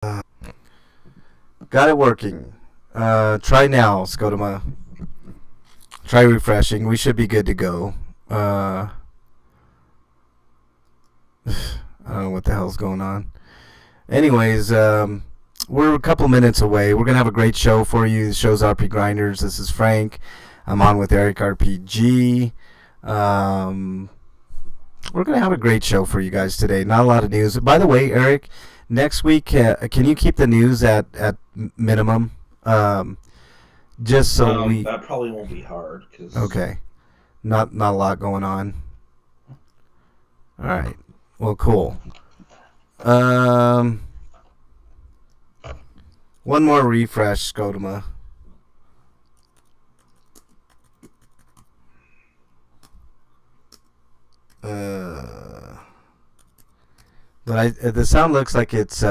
Got it working. Try now, Scotoma. Try refreshing. We should be good to go. I don't know what the hell's going on. Anyways, we're a couple minutes away. We're going to have a great show for you. The show's RPGrinders. This is Frank. I'm on with Eric RPG. We're going to have a great show for you guys today. Not a lot of news. By the way, Eric, next week, can you keep the news at minimum? Just so we... That probably won't be hard. Okay. Not a lot going on. All right. Well, cool. One more refresh, Scotoma. But the sound looks like it's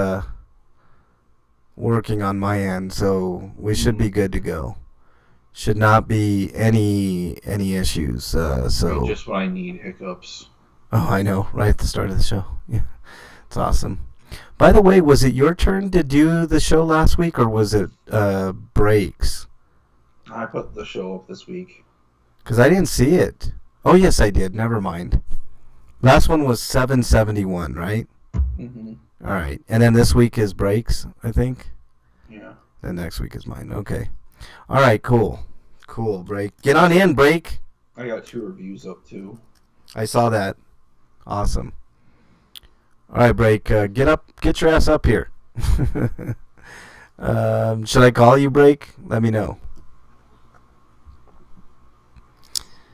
working on my end, so we should be good to go. Should not be any issues. So just when I need hiccups. Oh, I know, right at the start of the show. Yeah, it's awesome. By the way, was it your turn to do the show last week, or was it breaks? I put the show up this week. Because I didn't see it. Oh, yes, I did. Never mind. Last one was 771, right? Mm-hmm. All right. And then this week is breaks, I think? Yeah. Then next week is mine. Okay. All right, cool. Cool, Break. Get on in, Break. I got 2 reviews up, too. I saw that. Awesome. All right, Break. Get your ass up here. Should I call you, Break? Let me know.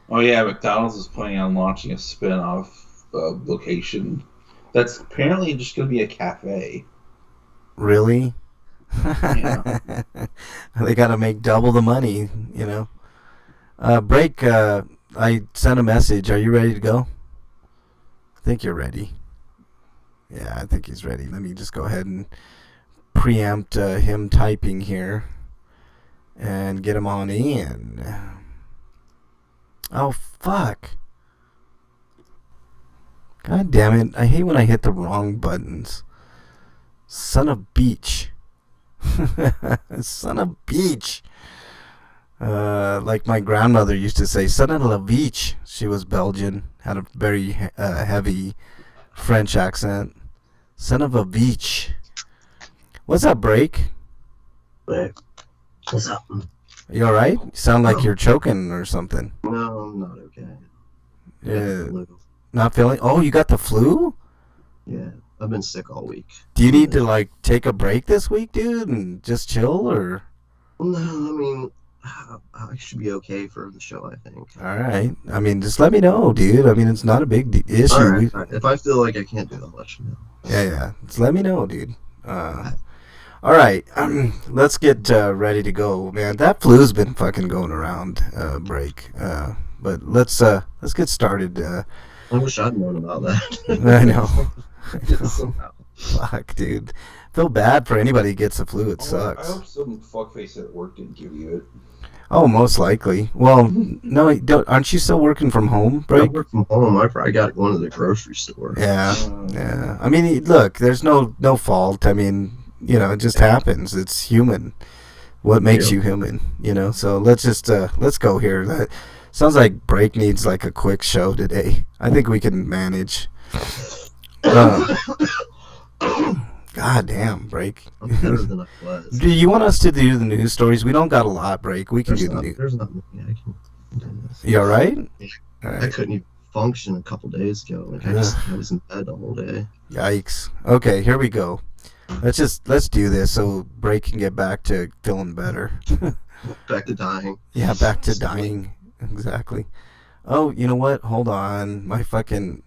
Oh yeah, McDonald's is planning on launching a spin-off location that's apparently just going to be a cafe. Really? Yeah. They got to make double the money, you know. Break, I sent a message. Are you ready to go? I think you're ready. Yeah, I think he's ready. Let me just go ahead and preempt him typing here and get him on in. Oh, fuck. God damn it. I hate when I hit the wrong buttons. Son of beach. Son of beach. Like my grandmother used to say, son of la beach. She was Belgian. Had a very heavy French accent. Son of a beach. What's up, Break? Hey, what's up? You alright? You sound like you're choking or something. No, I'm not okay. Yeah. Not feeling... Oh, you got the flu? Yeah, I've been sick all week. Do you need to, like, take a break this week, dude, and just chill, or...? No, I mean, I should be okay for the show, I think. Alright. I mean, just let me know, dude. I mean, it's not a big issue. All right. If I feel like I can't do that, I'll let you know. Yeah. Just let me know, dude. Alright. Let's get ready to go, man. That flu's been fucking going around, Break. But let's get started. I wish I'd known about that. I know. Somehow. Fuck, dude. Feel bad for anybody who gets the flu. It sucks. I hope some fuckface at work didn't give you it. Oh, most likely. Well, no, aren't you still working from home, I Break? work from home. I probably got one to the grocery store. Yeah. I mean, look, there's no fault. I mean, you know, it just happens. It's human. What makes you human, you know? So let's go here. That sounds like Break needs like a quick show today. I think we can manage. God damn, Break. I'm better than I was. Do you want us to do the news stories? We don't got a lot, Break. We can do the news. There's not many I can do this. You all right? All I right. couldn't even function a couple days ago. Like I was in bed the whole day. Yikes. Okay, here we go. Let's do this so Break can get back to feeling better. Back to dying. Yeah, back to dying. Exactly. Oh, you know what? Hold on. My fucking...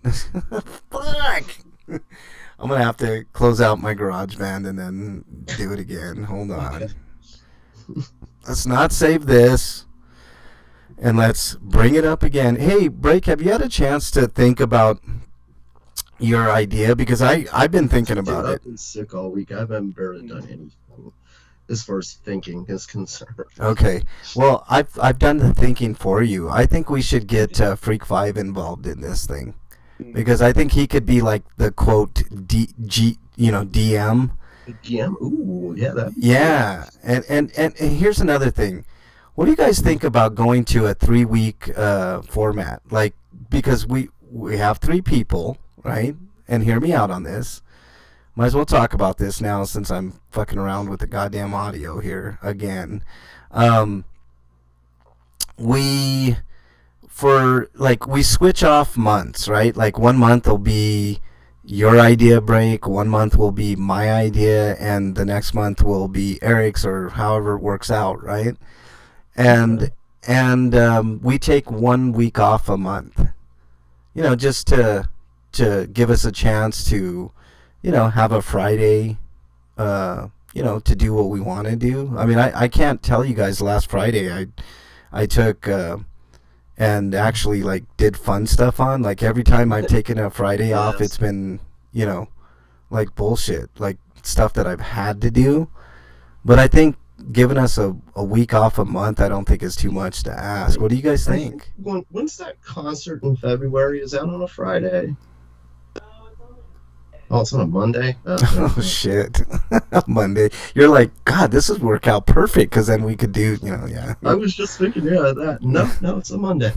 Fuck! I'm going to have to close out my GarageBand and then do it again. Hold on. Let's not save this. And let's bring it up again. Hey, Break, have you had a chance to think about your idea? Because I've been thinking about it. I've been sick all week. I haven't barely done anything as far as thinking is concerned. Okay. Well, I've done the thinking for you. I think we should get Freak 5 involved in this thing. Because I think he could be like the quote DM GM. Ooh, yeah, that. Yeah, and here's another thing. What do you guys think about going to a 3 week format? Like, because we have 3 people, right? And hear me out on this. Might as well talk about this now since I'm fucking around with the goddamn audio here again. Um, we we switch off months, right? Like 1 month will be your idea break, 1 month will be my idea, and the next month will be Eric's or however it works out, right? And we take 1 week off a month, just to give us a chance to, have a Friday, to do what we want to do. I mean, I can't tell you guys. Last Friday, I took and actually like did fun stuff on. Like every time I've taken a Friday off, it's been like bullshit, like stuff that I've had to do. But I think giving us a week off a month, I don't think is too much to ask. What do you guys think? When's that concert in February? Is that on a Friday? Oh, it's on a Monday? Oh, shit. Monday. You're like, God, this would work out perfect because then we could do, yeah. I was just thinking, that. No, it's a Monday.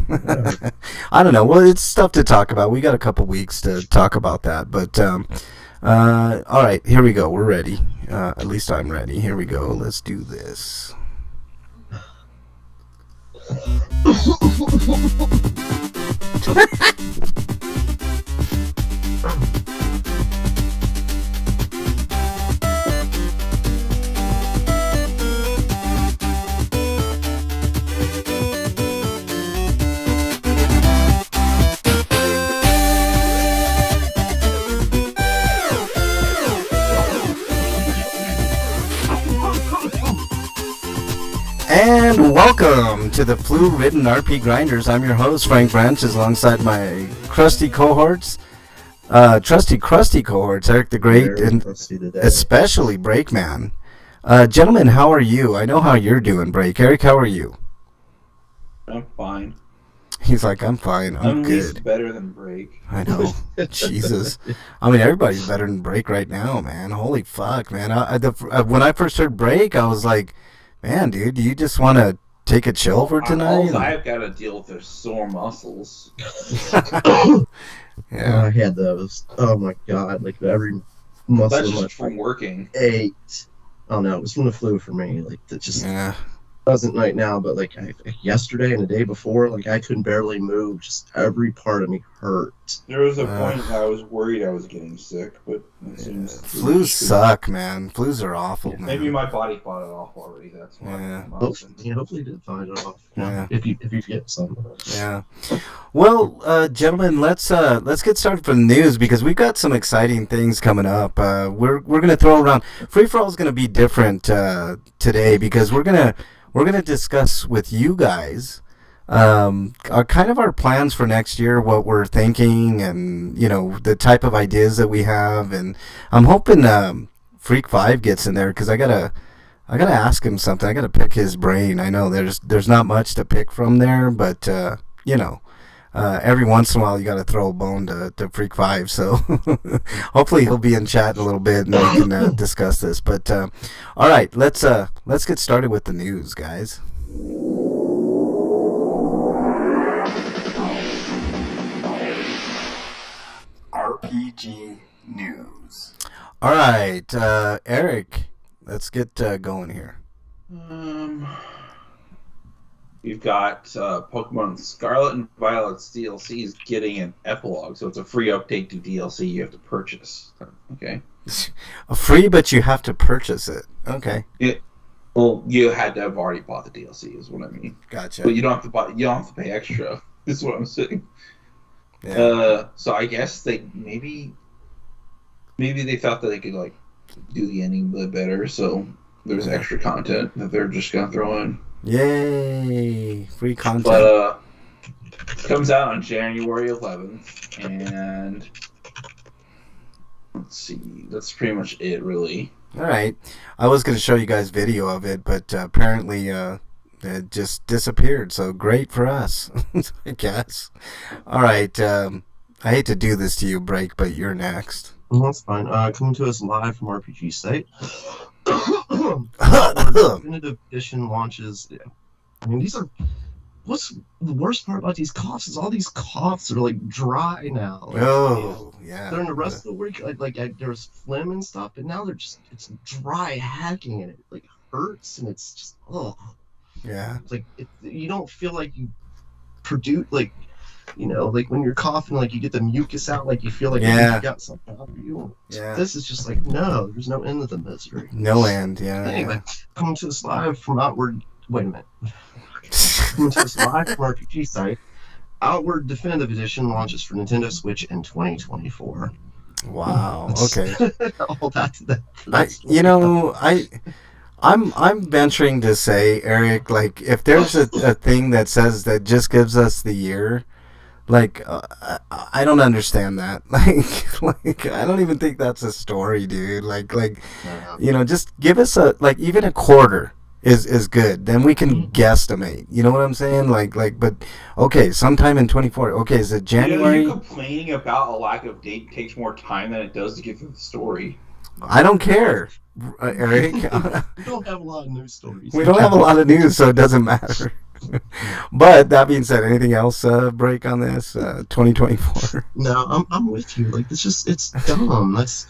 I don't know. Well, it's stuff to talk about. We got a couple weeks to talk about that. But, all right, here we go. We're ready. At least I'm ready. Here we go. Let's do this. And welcome to the Flu-Ridden RPGrinders. I'm your host, Frank Branches, alongside my crusty cohorts, crusty cohorts, Eric the Great, and especially Breakman. Gentlemen, how are you? I know how you're doing, Break. Eric, how are you? I'm fine. He's like, I'm fine. I'm at good. Least better than Break. I know. Jesus. I mean, everybody's better than Break right now, man. Holy fuck, man. When I first heard Break, I was like, man, dude, do you just want to take a chill for tonight? I've got to deal with their sore muscles. Yeah. I had those. Oh my god, like every muscle. That's just from working. Ached. Oh no, it was from the flu for me. Like that just doesn't right now, but like yesterday and the day before, like I couldn't barely move. Just every part of me hurt. There was a point I was worried I was getting sick, but it seems flus suck, man. Flus are awful, man. Maybe my body fought it off already. That's why. Yeah. Hopefully you did fight it off. Yeah. If you get some. Yeah. Well, gentlemen, let's get started for the news because we've got some exciting things coming up. We're gonna throw around. Free for all is gonna be different today because we're gonna discuss with you guys our plans for next year, what we're thinking, and the type of ideas that we have. And I'm hoping Freak 5 gets in there because I gotta ask him something. I gotta pick his brain. I know there's not much to pick from there, but every once in a while you gotta throw a bone to Freak 5. So hopefully he'll be in chat in a little bit and we can discuss this. But all right, let's get started with the news, guys. RPG news. All right, Eric, let's get going here. We've got Pokemon Scarlet and Violet's DLC is getting an epilogue, so it's a free update to DLC you have to purchase. Okay. Free, but you have to purchase it. Okay. Well, you had to have already bought the DLC, is what I mean. Gotcha. But you don't have to pay extra. Is what I'm saying. Yeah. So I guess they maybe they thought that they could like do the ending a bit better, so there's extra content that they're just gonna throw in. Yay! Free content. But comes out on January 11th, and let's see, that's pretty much it, really. All right, I was gonna show you guys video of it, but apparently it just disappeared. So great for us, I guess. All right, I hate to do this to you, Break, but you're next. Well, that's fine. Coming to us live from RPG site. Definitive edition launches. Yeah. I mean, these are. What's the worst part about these coughs is all these coughs are like dry now. Like, yeah. During the rest of the week, there's phlegm and stuff, but now it's dry hacking and it like hurts and it's just Yeah. It's like you don't feel like you produce like like when you're coughing, like you get the mucus out, like you feel like you got something out of you. Yeah. This is just like there's no end to the misery. No end. Yeah. Anyway, coming to us live from Outward. Wait a minute. Coming to us live from RPG site. Outward Definitive Edition launches for Nintendo Switch in 2024. Wow. Okay. All that. I'm venturing to say, Eric, like if there's a thing that says that just gives us the year, like I don't understand that. Like I don't even think that's a story, dude. Like just give us even a quarter. Is good. Then we can guesstimate. You know what I'm saying? But okay, sometime in 24. Okay, is it January? You complaining about a lack of date takes more time than it does to get through the story. I don't care, Eric. We don't have a lot of news stories. We don't have a lot of news, so it doesn't matter. But that being said, anything else break on this 2024? No, I'm with you. Like it's dumb. That's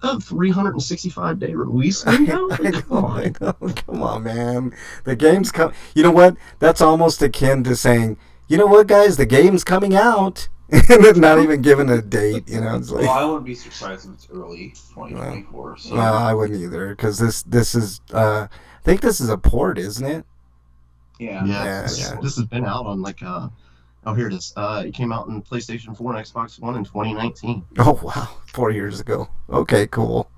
a 365-day release window. I know. Come on, man. The game's come. You know what? That's almost akin to saying, you know what, guys, the game's coming out, and then not even giving a date. It's like. Well, I wouldn't be surprised if it's early 2024. So. Well, I wouldn't either, because this is. I think this is a port, isn't it? Yeah. This has been out on Oh, here it is. It came out in PlayStation 4 and Xbox One in 2019. Oh, wow. 4 years ago. Okay, cool.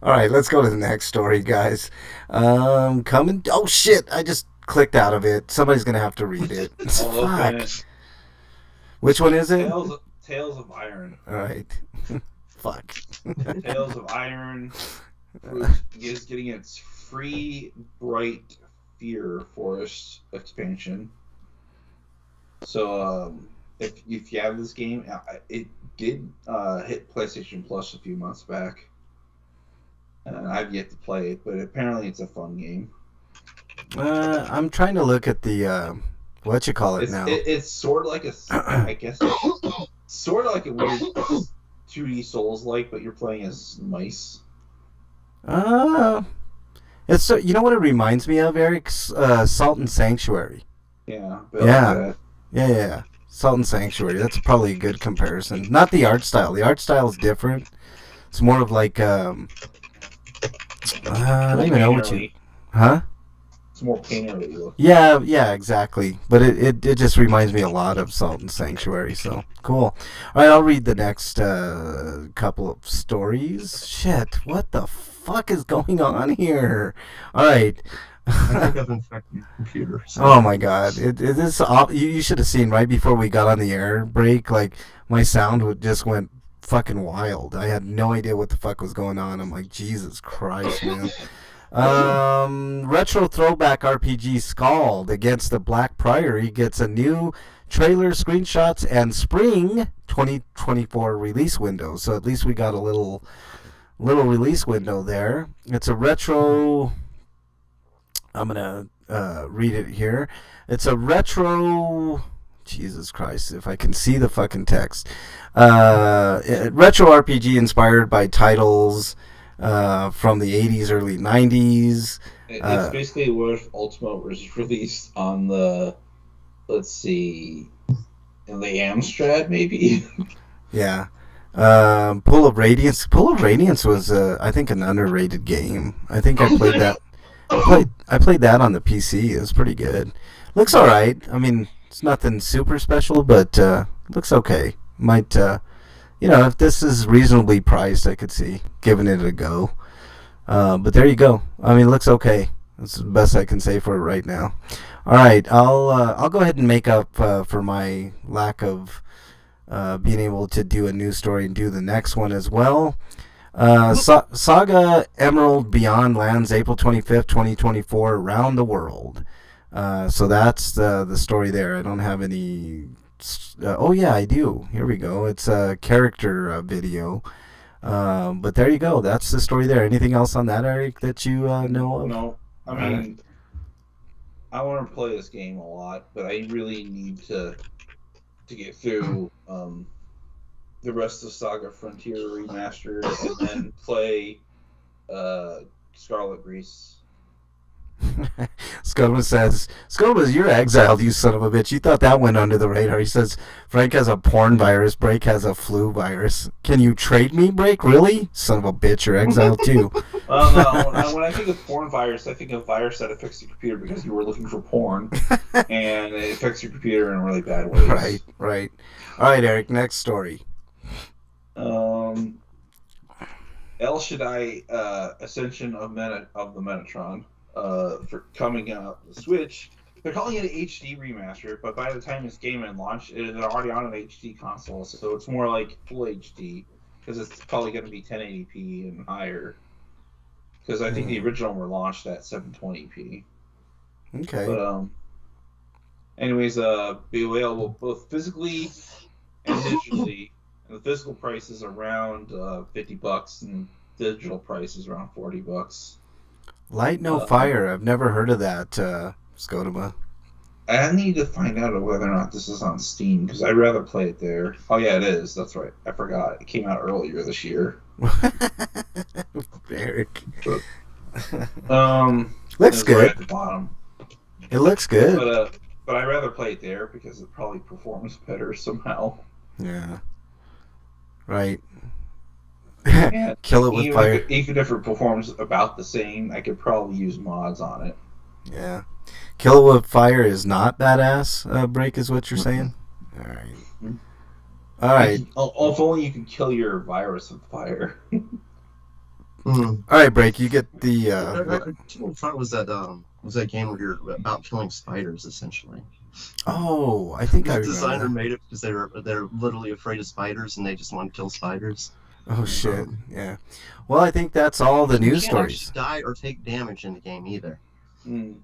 All right, let's go to the next story, guys. Coming. Oh, shit. I just clicked out of it. Somebody's going to have to read it. Fuck. Which one is it? Tales of Iron. All right. Fuck. Tales of Iron is getting its free Bright Fear Forest expansion. So, if you have this game, it did hit PlayStation Plus a few months back, and I've yet to play it, but apparently it's a fun game. I'm trying to look at the what you call it now. It's sort of like I guess, sort of like a weird 2D Souls-like, but you're playing as mice. It's you know what it reminds me of, Eric? Salt and Sanctuary. Yeah. Yeah. Salt and Sanctuary. That's probably a good comparison. Not the art style. The art style is different. It's more of like I don't even know what you. Huh? It's more painterly look. Yeah, exactly. But it just reminds me a lot of Salt and Sanctuary. So cool. All right, I'll read the next couple of stories. Shit, what the fuck is going on here? All right. I think I've infected your computer. So. Oh my god! It is. You should have seen right before we got on the air break. Like my sound just went fucking wild. I had no idea what the fuck was going on. I'm like, Jesus Christ, man. Retro throwback RPG Scald against the Black Priory gets a new trailer, screenshots, and spring 2024 release window. So at least we got a little release window there. It's a retro. I'm going to read it here. It's a retro... Jesus Christ, if I can see the fucking text. Retro RPG inspired by titles from the 80s, early 90s. It's basically what if Ultima was released on the... Let's see... in the Amstrad, maybe? Yeah. Pull of Radiance. Pull of Radiance was, I think, an underrated game. I think I played that... I played that on the PC. It was pretty good. Looks all right. I mean, it's nothing super special, but looks okay. Might, if this is reasonably priced, I could see giving it a go. But there you go. I mean, it looks okay. That's the best I can say for it right now. All right, I'll go ahead and make up for my lack of being able to do a news story and do the next one as well. Saga Emerald Beyond lands April 25th, 2024 around the world. So that's the story there. I don't have any Oh yeah, I do. Here we go. It's a character video. But there you go. That's the story there. Anything else on that, Eric, that you know of? No, I mean, I want to play this game a lot, but I really need to get through the rest of Saga Frontier Remastered and then play Scarlet Grease. Scotoma, you're exiled, you son of a bitch. You thought that went under the radar. He says, Frank has a porn virus, Break has a flu virus. Can you trade me, Break? Really? Son of a bitch, you're exiled too. No, when I think of porn virus, I think of virus that affects your computer because you were looking for porn, and it affects your computer in really bad ways. Right. All right, Eric, next story. El Shaddai Ascension of the Metatron for coming out the Switch. They're calling it an HD remaster, but by the time this game is launched, it is already on an HD console, so it's more like full HD because it's probably going to be 1080p and higher. Because I think the original were launched at 720p. Okay. But anyways, be available both physically and digitally. And the physical price is around $50, and digital price is around $40. Light No Fire. I've never heard of that, Scotoma. I need to find out whether or not this is on Steam because I'd rather play it there. Oh yeah, it is. That's right. I forgot. It came out earlier this year. Eric. Looks good. Right at the bottom. It looks good. But I'd rather play it there because it probably performs better somehow. Yeah. Right. And Kill it with fire. Even if it performs about the same, I could probably use mods on it. Yeah. Kill it with fire is not badass, Break, is what you're saying? Alright. Mm-hmm. Alright. If only you can kill your virus with fire. Alright, Break, you get the... Fire was that game where you're about killing spiders, essentially. Oh, I think I remember. The designer that. made it because they're literally afraid of spiders and they just want to kill spiders. Oh shit! Yeah. Well, I think that's all the news you can't stories. Die or take damage in the game either. Oh,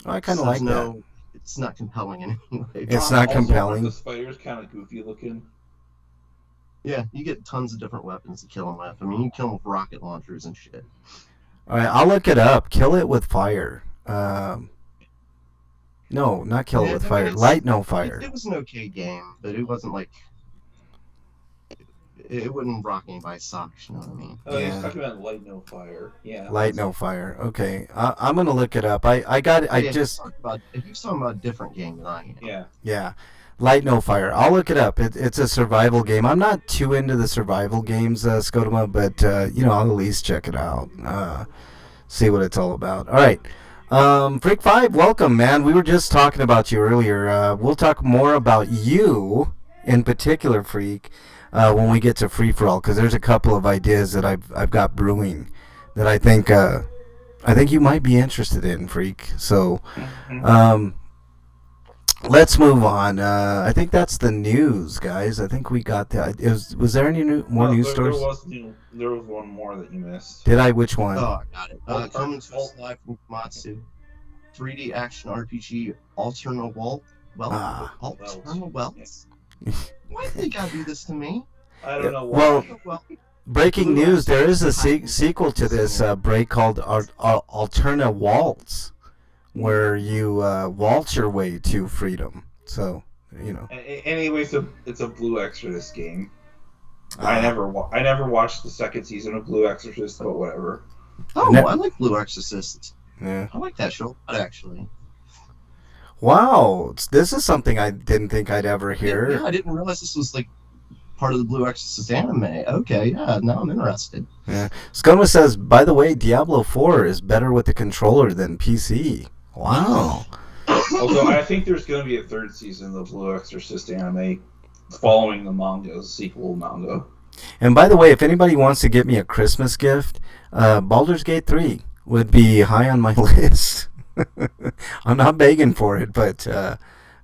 I kind of like that. It's not compelling in any way. It's not compelling. The spiders kind of goofy looking. Yeah, you get tons of different weapons to kill them with. I mean, you kill them with rocket launchers and shit. All right, I'll look it up. Kill it with fire. No, not kill it with fire. Light No Fire. It was an okay game, but it wasn't like it wouldn't rock anybody's socks. You know what I mean? Oh, yeah. He's talking about Light No Fire. Yeah. Light No Fire. Okay, I'm gonna look it up. I just. If you're talking about a different game than I am. Yeah. Yeah. Light No Fire. I'll look it up. It's a survival game. I'm not too into the survival games, Scotoma, but I'll at least check it out. See what it's all about. All right. Freak 5, welcome, man. We were just talking about you earlier. We'll talk more about you in particular, Freak, when we get to Free For All, because there's a couple of ideas that I've got brewing that I think you might be interested in, Freak. So, let's move on. I think that's the news, guys. I think we got that. Was there any more news stories? There was one more that you missed. Did I? Which one? Oh, I got it. Coming to us live from Komatsu. 3D action RPG Alternate Welts. Alternate Welts? Why did they gotta do this to me? I don't know why. Well, breaking news, there is a sequel to this break called Alterna Waltz, where you waltz your way to freedom. So, Anyways, it's a Blue Exorcist game. I never watched the second season of Blue Exorcist, but whatever. Oh, I like Blue Exorcist. Yeah. I like that show, actually. Wow, this is something I didn't think I'd ever hear. Yeah, I didn't realize this was like part of the Blue Exorcist anime. Okay, yeah, now I'm interested. Yeah. Scoma says, by the way, Diablo 4 is better with the controller than PC. Wow. Although I think there's going to be a third season of the Blue Exorcist anime following the manga, sequel manga. And by the way, if anybody wants to get me a Christmas gift, Baldur's Gate 3 would be high on my list. I'm not begging for it, but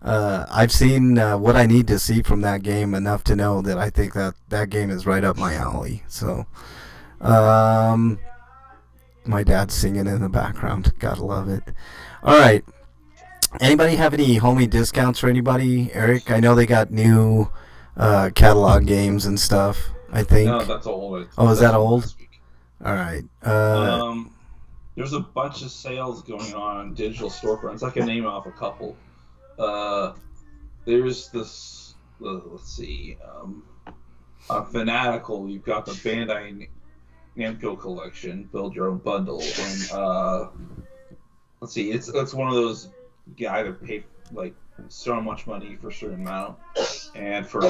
I've seen what I need to see from that game enough to know that I think that game is right up my alley. So, my dad's singing in the background. Gotta love it. All right. Anybody have any homie discounts for anybody, Eric? I know they got new catalog games and stuff. I No, think. that's old. Oh, is That's that from old? last week. All right. There's a bunch of sales going on digital storefronts. I can name off a couple. There's this. Let's see. On Fanatical, you've got the Bandai Namco collection, build your own bundle, and let's see, it's one of those you either pay like so much money for a certain amount, and for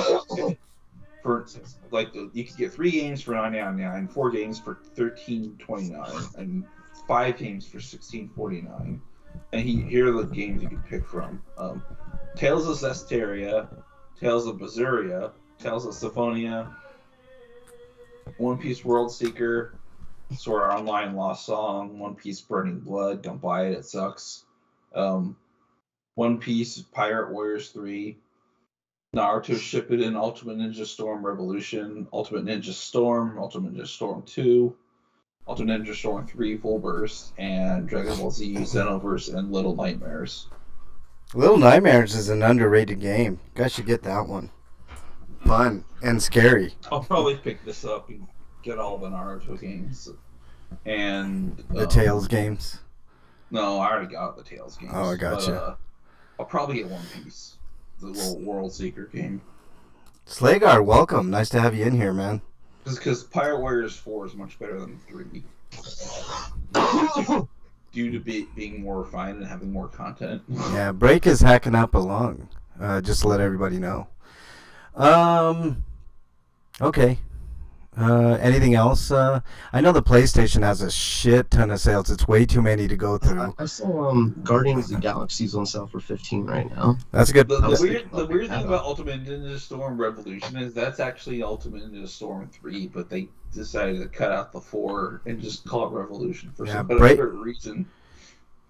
like you could get 3 games for $9.99, 4 games for $13.29, and 5 games for $16.49. And here are the games you can pick from: Tales of Zestiria, Tales of Berseria, Tales of Symphonia, One Piece World Seeker, Sword Art Online Lost Song, One Piece Burning Blood, don't buy it, it sucks. One Piece Pirate Warriors 3, Naruto Shippuden Ultimate Ninja Storm Revolution, Ultimate Ninja Storm, Ultimate Ninja Storm 2, Ultimate Ninja Storm 3 Full Burst, and Dragon Ball Z Xenoverse and Little Nightmares. Little Nightmares is an underrated game. You guys should get that one. Fun and scary. I'll probably pick this up and get all the Naruto games. And The Tales games. No, I already got the Tales games. Oh, I gotcha. But, I'll probably get One Piece, the little World Seeker game. Slagar, welcome. Nice to have you in here, man. Because Pirate Warriors 4 is much better than 3. Due to being more refined and having more content. Yeah, Break is hacking up along. Just to let everybody know. Okay. Anything else? I know the PlayStation has a shit ton of sales. It's way too many to go through. I saw Guardians of the Galaxy's on sale for $15 right now. That's a good. The weird thing about Ultimate Ninja Storm Revolution is that's actually Ultimate Ninja Storm 3, but they decided to cut out the 4 and just call it Revolution for some other reason.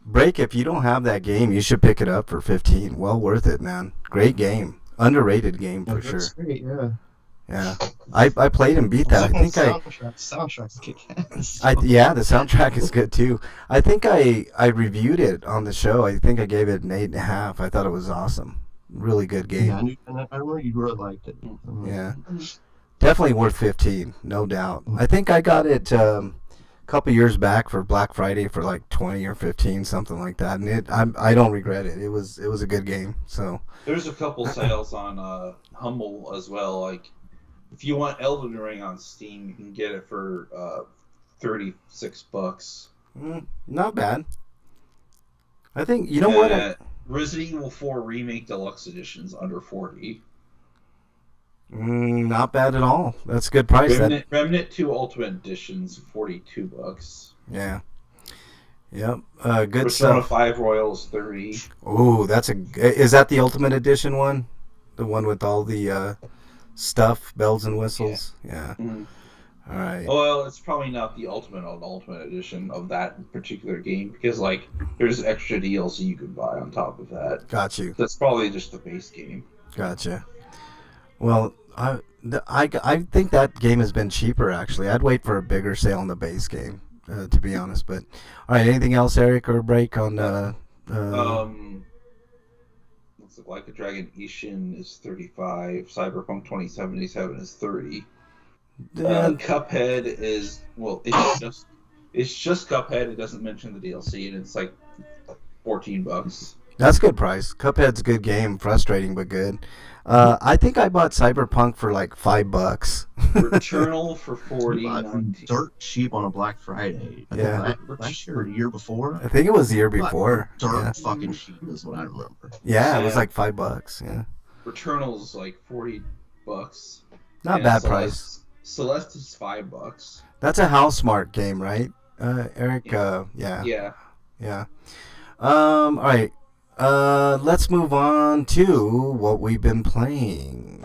Break, if you don't have that game, you should pick it up for $15. Well worth it, man. Great game. Underrated game for sure. That's great, yeah. Yeah, I played and beat that. I think soundtrack's kick-ass. Yeah, the soundtrack is good too. I think I reviewed it on the show. I think I gave it an 8.5. I thought it was awesome. Really good game. Yeah, I remember you really liked it. Yeah, definitely worth 15, no doubt. I think I got it a couple years back for Black Friday for like 20 or 15, something like that. And I don't regret it. It was a good game. So there's a couple sales on Humble as well. Like, if you want Elden Ring on Steam, you can get it for $36. Not bad. I think you know what. Resident Evil 4 Remake Deluxe Edition's under $40. Not bad at all. That's a good price. Remnant 2 Ultimate Edition's $42. Yeah. Yep. Good Persona stuff. 5 Royals $30. Oh, is that the Ultimate Edition one? The one with all the stuff, bells and whistles? Yeah. Mm-hmm. All right. Well, it's probably not the Ultimate Edition of that particular game because, like, there's extra DLC you could buy on top of that. Got you. That's probably just the base game. Gotcha. Well, I think that game has been cheaper, actually. I'd wait for a bigger sale on the base game, to be honest. But, all right, anything else, Eric, or Break on... Like a Dragon Ishin is $35. Cyberpunk 2077 is $30. Cuphead is it's just Cuphead. It doesn't mention the DLC, and it's like $14. That's a good price. Cuphead's a good game. Frustrating, but good. I think I bought Cyberpunk for like $5. Returnal for $40. Dirt cheap on a Black Friday. Last year or the year before. I think it was the year before. Dirt fucking cheap is what I remember. Yeah, it was like $5. Yeah. Returnal's like $40. Not bad price. Celeste is $5. That's a Housemarque game, right, Eric? Yeah. All right. Let's move on to what we've been playing.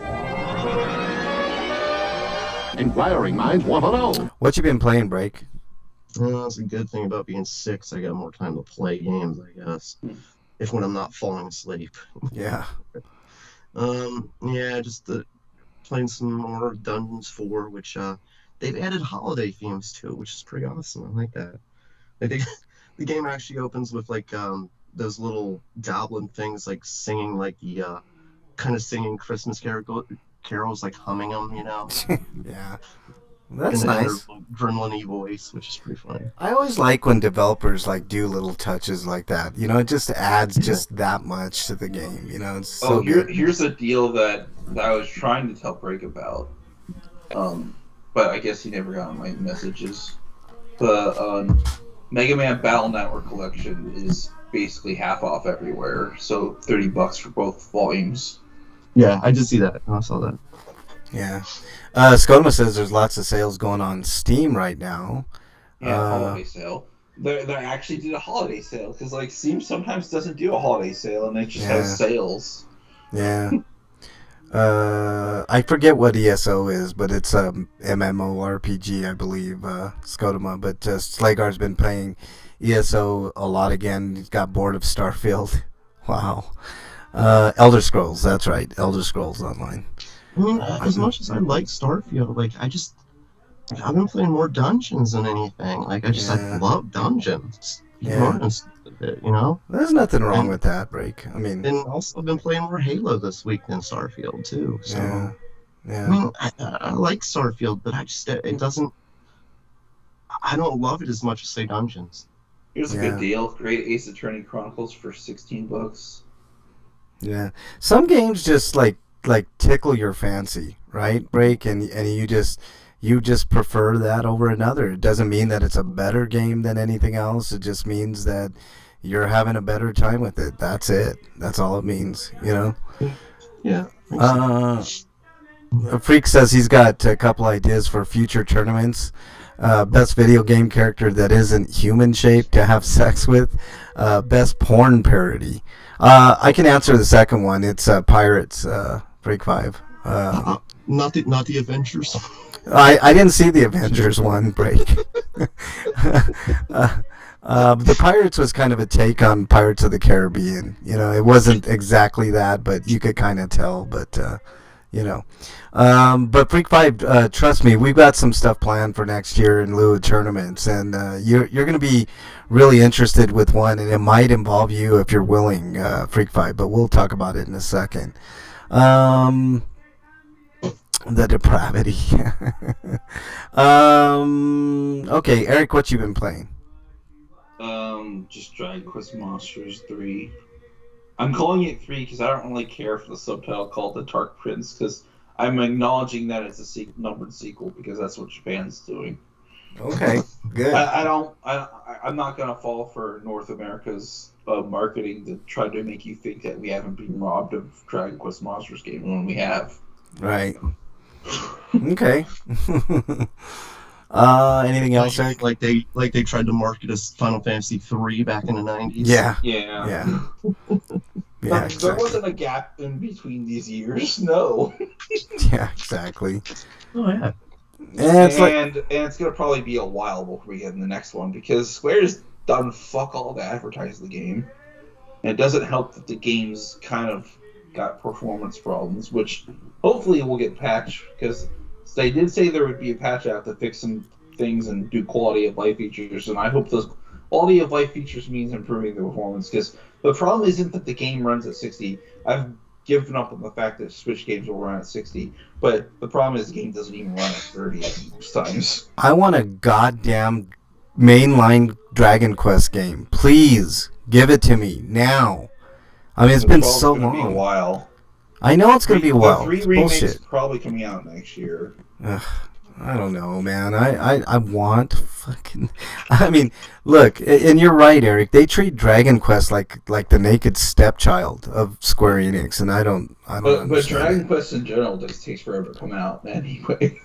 Inquiring minds want to know. What you been playing, Break? That's a good thing about being sick. I got more time to play games, I guess. If when I'm not falling asleep. Yeah. Just playing some more Dungeons 4, which they've added holiday themes to it, which is pretty awesome. I like that. The game actually opens with like those little dabbling things, like singing, like the kind of singing Christmas carols, like humming them, you know, Yeah, that's in their nice. gremlin-y voice, which is pretty funny. I always like when developers like do little touches like that. You know, it just adds Yeah. just that much to the game. You know, it's Oh, so good. here's a deal that I was trying to tell Break about, but I guess he never got my messages. The Mega Man Battle Network collection is basically half off everywhere, so $30 for both volumes. Yeah, I did see that. I saw that. Yeah. Skodoma says there's lots of sales going on Steam right now. Yeah, holiday sale. They actually did a holiday sale because like Steam sometimes doesn't do a holiday sale and it just has sales. Yeah. I forget what ESO is, but it's a MMORPG, I believe, Skodoma. But Slagar's been playing ESO a lot again. He's got bored of Starfield. Wow. Elder Scrolls, that's right. Elder Scrolls Online. I mean, as much as I like Starfield, like I've been playing more dungeons than anything. Like I love dungeons. You know. There's nothing wrong with that, Break. I mean, and also I've been playing more Halo this week than Starfield too. So yeah. I mean, I like Starfield, but it doesn't. I don't love it as much as say dungeons. Here's a good deal: great Ace Attorney Chronicles for $16. Yeah, some games just like tickle your fancy, right, Break, and you just prefer that over another. It doesn't mean that it's a better game than anything else. It just means that you're having a better time with it. That's it. That's all it means, you know? Yeah. Freak says he's got a couple ideas for future tournaments. Best video game character that isn't human shaped to have sex with. Best porn parody. I can answer the second one. It's Pirates, Freak 5. Not the Avengers. I didn't see the Avengers one, Break. The Pirates was kind of a take on Pirates of the Caribbean. You know, it wasn't exactly that, but you could kind of tell. But you know, but Freak 5, trust me, we've got some stuff planned for next year in lieu of tournaments, and you're going to be really interested with one, and it might involve you if you're willing, Freak 5. But we'll talk about it in a second. The depravity. Okay, Eric, what you been playing? Just Dragon Quest Monsters 3. I'm calling it 3 because I don't really care for the subtitle called The Dark Prince, because I'm acknowledging that it's a numbered sequel because that's what Japan's doing. Okay, good. I'm not gonna fall for North America's marketing to try to make you think that we haven't been robbed of Dragon Quest Monsters game when we have. Right. Okay. Anything else, Eric? Like they tried to market as Final Fantasy 3 back in the 90s. Yeah. Yeah, exactly. There wasn't a gap in between these years. No. Yeah, exactly. Oh yeah. And it's gonna probably be a while before we get in the next one because Square's done fuck all to advertise the game, and it doesn't help that the game's kind of got performance problems, which hopefully will get patched because they did say there would be a patch out to fix some things and do quality of life features, and I hope those quality of life features means improving the performance, because the problem isn't that the game runs at 60. I've given up on the fact that Switch games will run at 60, but the problem is the game doesn't even run at 30 most times. I want a goddamn mainline Dragon Quest game. Please give it to me now. I mean, it's been so long. Be a while. I know it's going to be a while. The 3 remakes is probably coming out next year. Ugh, I don't know, man. I want fucking... I mean, look, and you're right, Eric. They treat Dragon Quest like the naked stepchild of Square Enix, and I don't But Dragon Quest in general just takes forever to come out anyway.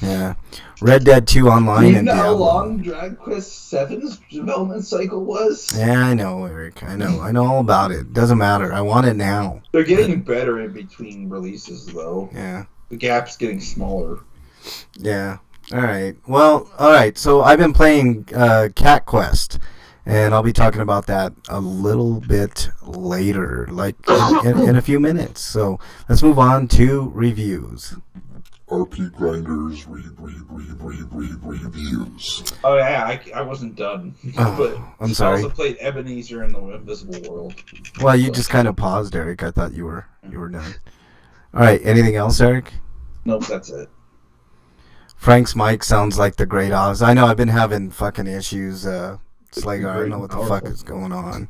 Yeah. Red Dead 2 Online You and know how Diablo. long Dragon Quest 7's development cycle was? Yeah, I know, Eric. I know all about it. Doesn't matter. I want it now. They're getting better in between releases, though. Yeah. The gap's getting smaller. Yeah. All right. Well, all right. So I've been playing Cat Quest, and I'll be talking about that a little bit later, like in a few minutes. So let's move on to reviews. RPGrinders reviews. Oh yeah, I wasn't done. Oh, But I'm sorry. I also played Ebenezer in the Invisible World. Well, you just kind of paused, Eric. I thought you were done. All right. Anything else, Eric? Nope, that's it. Frank's mic sounds like the Great Oz. I know I've been having fucking issues. Slagar, I don't know what the fuck is going on.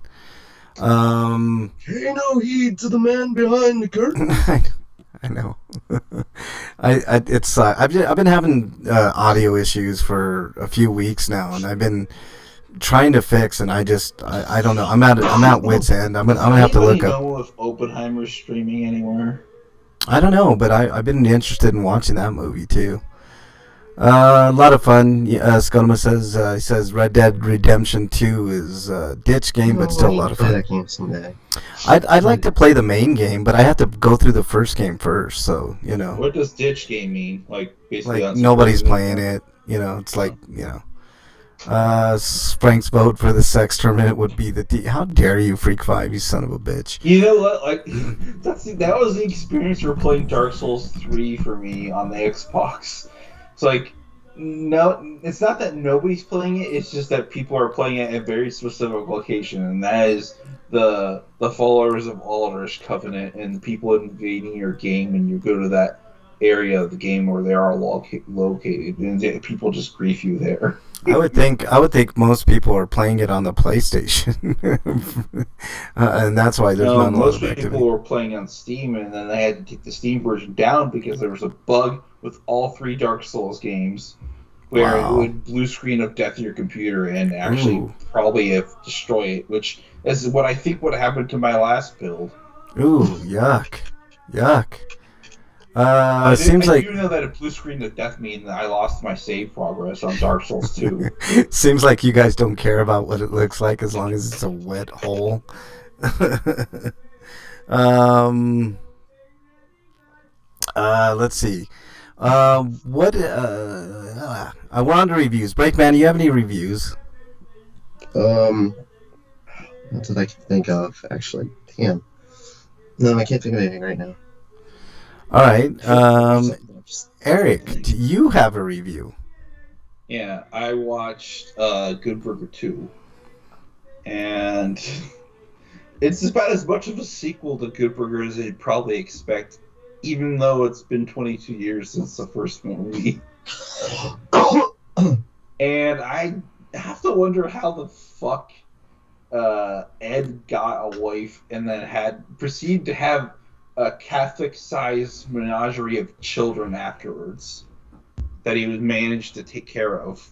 Pay no heed to the man behind the curtain. I know. I've been having audio issues for a few weeks now, and I've been trying to fix, and I don't know. I'm at wit's end. I'm gonna have to look up. Know if Oppenheimer's streaming anywhere? I don't know, but I've been interested in watching that movie too. A lot of fun. Skodoma says he says Red Dead Redemption 2 is a ditch game, but still a lot of fun. That game someday. I'd like to play the main game, but I have to go through the first game first. So What does ditch game mean? Like basically, like nobody's playing it. It's like Frank's vote for the sex tournament would be how dare you, Freak 5, you son of a bitch. You know what? Like that was the experience for playing Dark Souls 3 for me on the Xbox. It's like, no, it's not that nobody's playing it. It's just that people are playing it at a very specific location, and that is the followers of Aldrich Covenant and the people invading your game, and you go to that area of the game where they are located, and people just grief you there. I would think most people are playing it on the PlayStation, and that's why there's not a lot of activity. Most people were playing on Steam, and then they had to take the Steam version down because there was a bug with all 3 Dark Souls games where it would blue screen of death your computer and actually probably destroy it, which is what I think would happen to my last build. Ooh, yuck. Seems like you know that a blue screen of death means that I lost my save progress on Dark Souls 2. Seems like you guys don't care about what it looks like as long as it's a wet hole. Let's see. We're on to reviews. Breakman, do you have any reviews? Not that I can think of, actually. Damn. No, I can't think of anything right now. All right. Eric, do you have a review? Yeah, I watched Good Burger 2. And it's about as much of a sequel to Good Burger as you'd probably expect, even though it's been 22 years since the first movie. And I have to wonder how the fuck Ed got a wife and then proceeded to have a Catholic-sized menagerie of children afterwards that he would manage to take care of.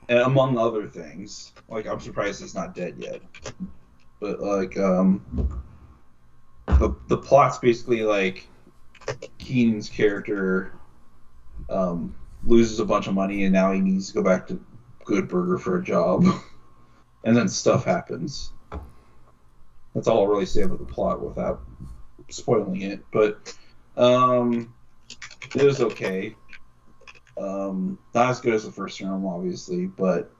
And among other things. Like, I'm surprised it's not dead yet. But, like, the plot's basically, like, Keenan's character loses a bunch of money and now he needs to go back to Good Burger for a job. And then stuff happens. That's all I'll really say about the plot without spoiling it. But it was okay. Not as good as the first film, obviously, but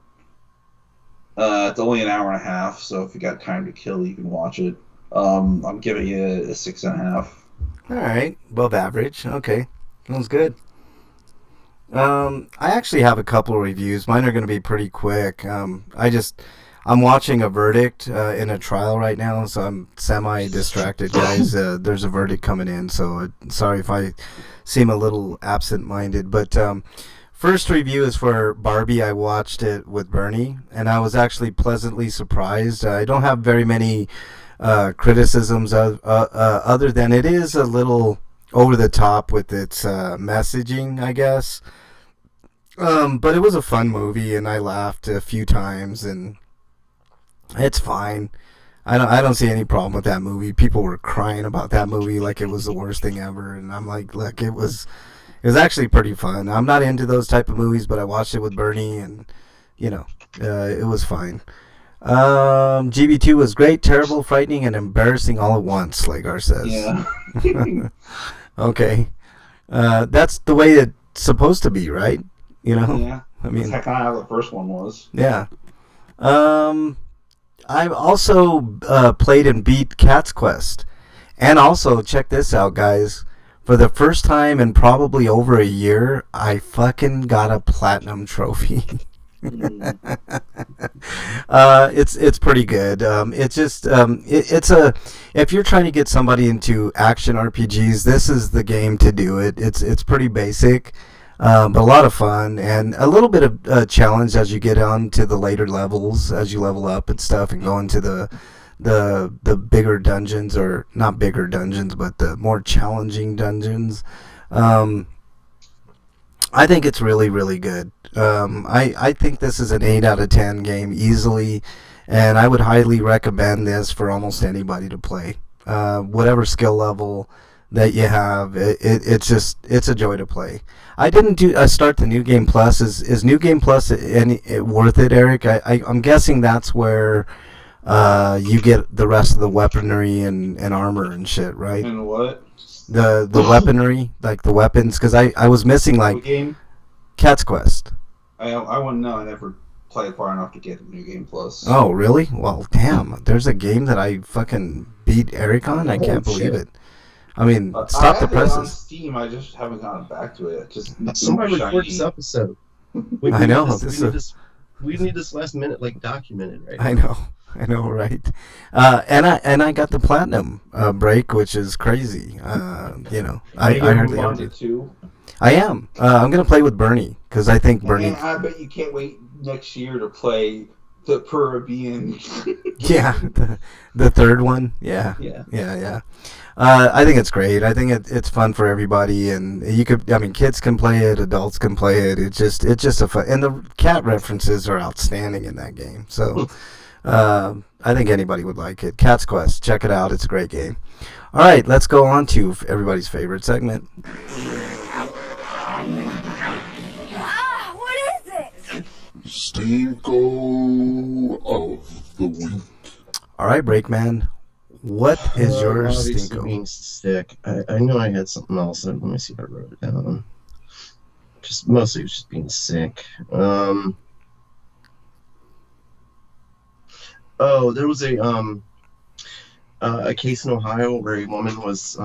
it's only an hour and a half, so if you got time to kill, you can watch it. I'm giving it a 6.5. All right, above average. Okay, sounds good. I actually have a couple of reviews. Mine are going to be pretty quick. I'm watching a verdict in a trial right now, so I'm semi-distracted, guys. There's a verdict coming in, so sorry if I seem a little absent-minded. But first review is for Barbie. I watched it with Bernie, and I was actually pleasantly surprised. I don't have very many criticisms other than it is a little over the top with its messaging, I guess. But it was a fun movie, and I laughed a few times, and it's fine. I don't see any problem with that movie. People were crying about that movie like it was the worst thing ever, and I'm like, look, it was actually pretty fun. I'm not into those type of movies, but I watched it with Bernie, and it was fine. GB2 was great, terrible, frightening, and embarrassing all at once, Slagar says. Yeah. Okay. That's the way it's supposed to be, right? Yeah. I mean, that's kind of how the first one was. Yeah. I've also played and beat Cat's Quest. And also, check this out, guys. for the first time in probably over a year, I fucking got a platinum trophy. It's pretty good. It's a if you're trying to get somebody into action RPGs, this is the game to do it. It's pretty basic, but a lot of fun and a little bit of challenge as you get on to the later levels, as you level up and stuff, and go into the bigger dungeons, or not bigger dungeons, but the more challenging dungeons. I think it's really, really good. I think this is an 8 out of 10 game easily, and I would highly recommend this for almost anybody to play. Whatever skill level that you have, it's a joy to play. I didn't start the New Game Plus. Is New Game Plus worth it, Eric? I'm guessing that's where you get the rest of the weaponry and armor and shit, right? And what? The weaponry, like the weapons, because I was missing like What game? Cat's Quest. I wouldn't know. I never played far enough to get a New Game Plus. Oh, really? Well, damn. There's a game that I fucking beat Eric on. I can't believe it. I mean, stop the I have it on presses. Steam. I just haven't gotten back to it. Just Somebody shiny. record this episode. I know. We need this last minute like documented, right? I know, right? And I got the platinum break, which is crazy. You know, I hardly ever do. Too. I am. I'm gonna play with Bernie because I think Bernie. And I bet you can't wait next year to play the Peruvian. Yeah, the third one. Yeah. I think it's great. I think it's fun for everybody, and kids can play it, adults can play it. It's just a fun, and the cat references are outstanding in that game. So, I think anybody would like it. Cat's Quest, check it out. It's a great game. All right, let's go on to everybody's favorite segment. What is it? Stinko of the week. All right, Breakman, what is your Obviously stinko? being sick. I know I had something else. Let me see if I wrote it down. Just mostly it was just being sick. There was a case in Ohio where a woman was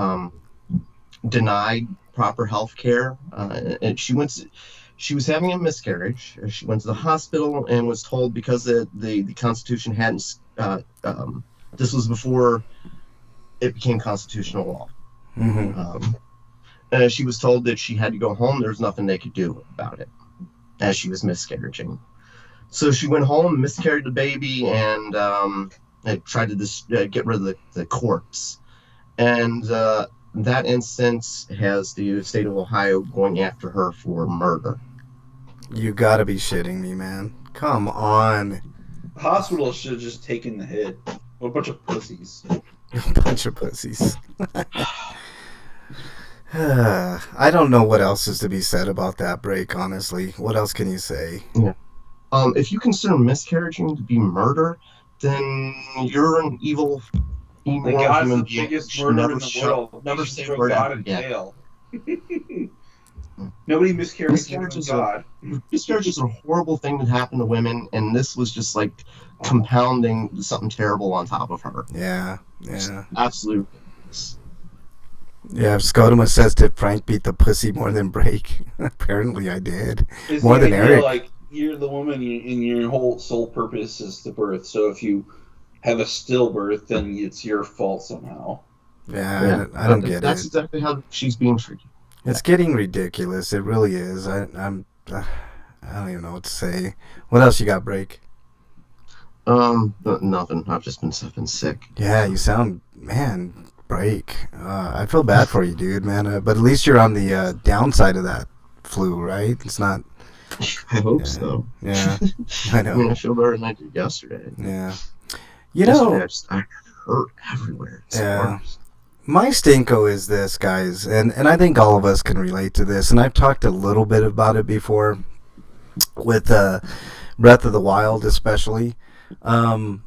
denied proper health care, and she was having a miscarriage. She went to the hospital and was told, because the Constitution hadn't this was before it became constitutional law. Mm-hmm. She was told that she had to go home. There was nothing they could do about it as she was miscarrying. So she went home, miscarried the baby, and tried to get rid of the corpse. And that instance has the state of Ohio going after her for murder. You gotta be shitting me, man. Come on. Hospitals should have just taken the hit. What a bunch of pussies. A bunch of pussies. I don't know what else is to be said about that break, honestly. What else can you say? Yeah. If you consider miscarriaging to be murder, then you're an evil, The God's the biggest murder in the world. Never You say should a word throw God after in that. jail. Nobody miscarries from God. Miscarriage is a horrible thing that happened to women, and this was just like compounding something terrible on top of her. Yeah. Absolute. Yeah, if Scotoma says, did Frank beat the pussy more than Break? Apparently I did. It's More the than idea, Eric. Like, you're the woman, and your whole sole purpose is to birth. So if you have a stillbirth, then it's your fault somehow. Yeah, I don't get That's it. exactly how she's being treated. It's getting ridiculous. It really is. I don't even know what to say. What else you got, Break? Nothing. I've just been sick. Yeah, you sound, man, Break. I feel bad for you, dude, man. But at least you're on the downside of that flu, right? It's not. I hope so. Yeah, I know. I mean, I feel better than I did yesterday. Yeah. You know, I hurt everywhere. It's Yeah. worse. my stinko is this, guys, and I think all of us can relate to this, and I've talked a little bit about it before with Breath of the Wild, especially. I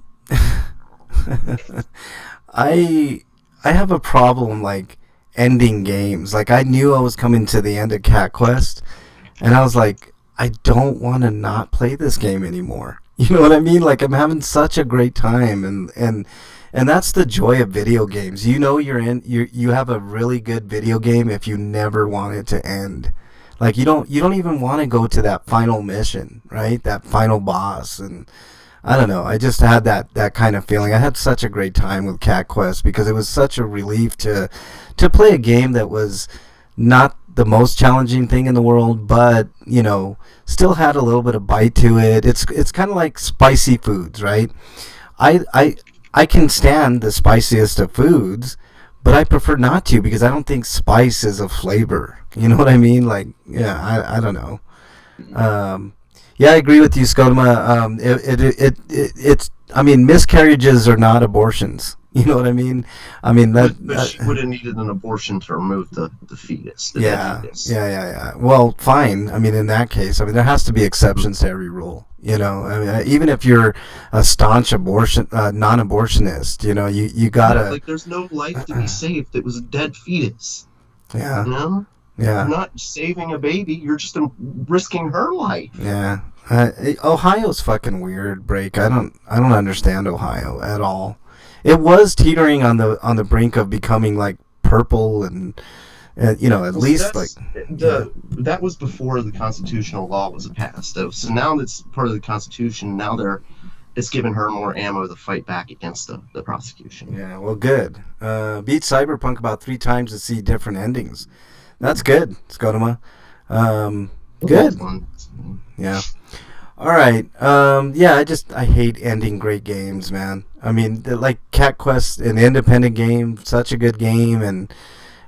have a problem like ending games. Like, I knew I was coming to the end of Cat Quest, and I was like, I don't want to not play this game anymore. You know what I mean? Like, I'm having such a great time, and And that's the joy of video games. You know you have a really good video game if you never want it to end. Like you don't even want to go to that final mission, right? That final boss. And I don't know. I just had that kind of feeling. I had such a great time with Cat Quest because it was such a relief to play a game that was not the most challenging thing in the world, but still had a little bit of bite to it. It's kind of like spicy foods, right? I can stand the spiciest of foods, but I prefer not to because I don't think spice is a flavor. You know what I mean? Like, yeah, I don't know. Yeah, I agree with you, Scotoma. It's. I mean, miscarriages are not abortions. You know what I mean? I mean But she would have needed an abortion to remove the fetus. The dead fetus. Yeah. Well, fine. I mean, in that case, I mean, there has to be exceptions to every rule. I mean, even if you're a staunch non-abortionist, you gotta. Like, there's no life to be saved. It was a dead fetus. Yeah. You know? Yeah. You're not saving a baby. You're just risking her life. Yeah. Ohio's fucking weird, Break. I don't understand Ohio at all. It was teetering on the brink of becoming like purple and at least like that was before the constitutional law was passed. So now that's part of the Constitution. Now it's given her more ammo to fight back against the prosecution. Yeah, well, good. Beat Cyberpunk about 3 times to see different endings. That's good, Scotoma. Good. Yeah. All right. I hate ending great games, man. I mean, like Cat Quest, an independent game, such a good game, and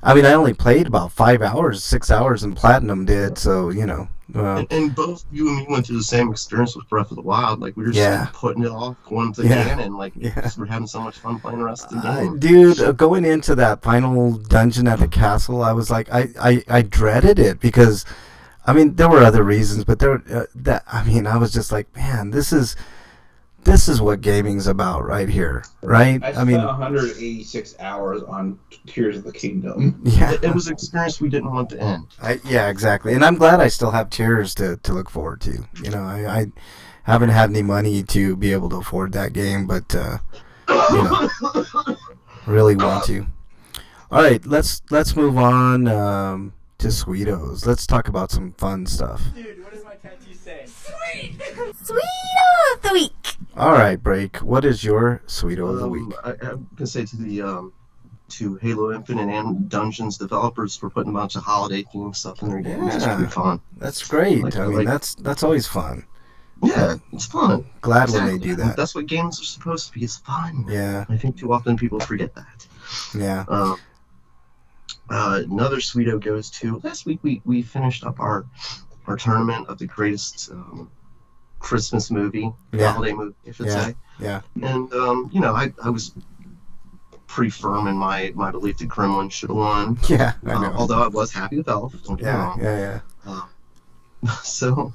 I mean, I only played about 5 hours, 6 hours, and Platinum did. So and both you and me went through the same experience with Breath of the Wild. Like, we were just putting it off, going to the game, and we're having so much fun playing the rest of the game. Dude, going into that final dungeon at the castle, I was like, I dreaded it because. I mean, there were other reasons, but I was just like, man, this is what gaming's about right here, right? I spent 186 hours on Tears of the Kingdom. Yeah, it was an experience we didn't want to end. Yeah, exactly, and I'm glad I still have Tears to look forward to. I haven't had any money to be able to afford that game, but really want to. All right, let's move on. To Sweetos. Let's talk about some fun stuff. Dude, what does my tattoo say? Sweet! Sweeto of the week! Alright, Break. What is your Sweeto of the week? I'm going to say to the to Halo Infinite and Dungeons developers for putting a bunch of holiday themed stuff in their games. It's pretty fun. That's great. That's always fun. Yeah, it's fun. Glad when they do that. That's what games are supposed to be. It's fun. Yeah. I think too often people forget that. Yeah. Another Sweeto goes to last week. We finished up our tournament of the greatest Christmas movie, holiday movie, I should say. Yeah. And I was pretty firm in my belief that Gremlin should have won. Yeah, I know. Although I was happy with Elf. Don't get me wrong. Yeah. So,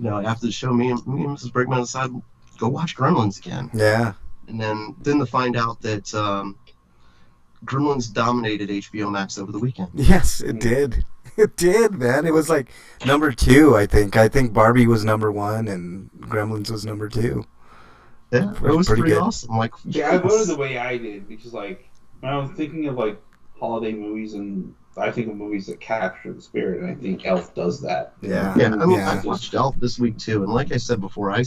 after the show, me and Mrs. Brigman decided go watch Gremlins again. Yeah. And then to find out that Gremlins dominated HBO Max over the weekend. Yes, it did. It did, man. It was like number 2, I think. I think Barbie was number 1 and Gremlins was number 2. Yeah, it was pretty awesome. Like, I voted the way I did because, like, when I was thinking of like holiday movies, and I think of movies that capture the spirit, and I think Elf does that. Yeah. I watched Elf this week too, and like I said before, I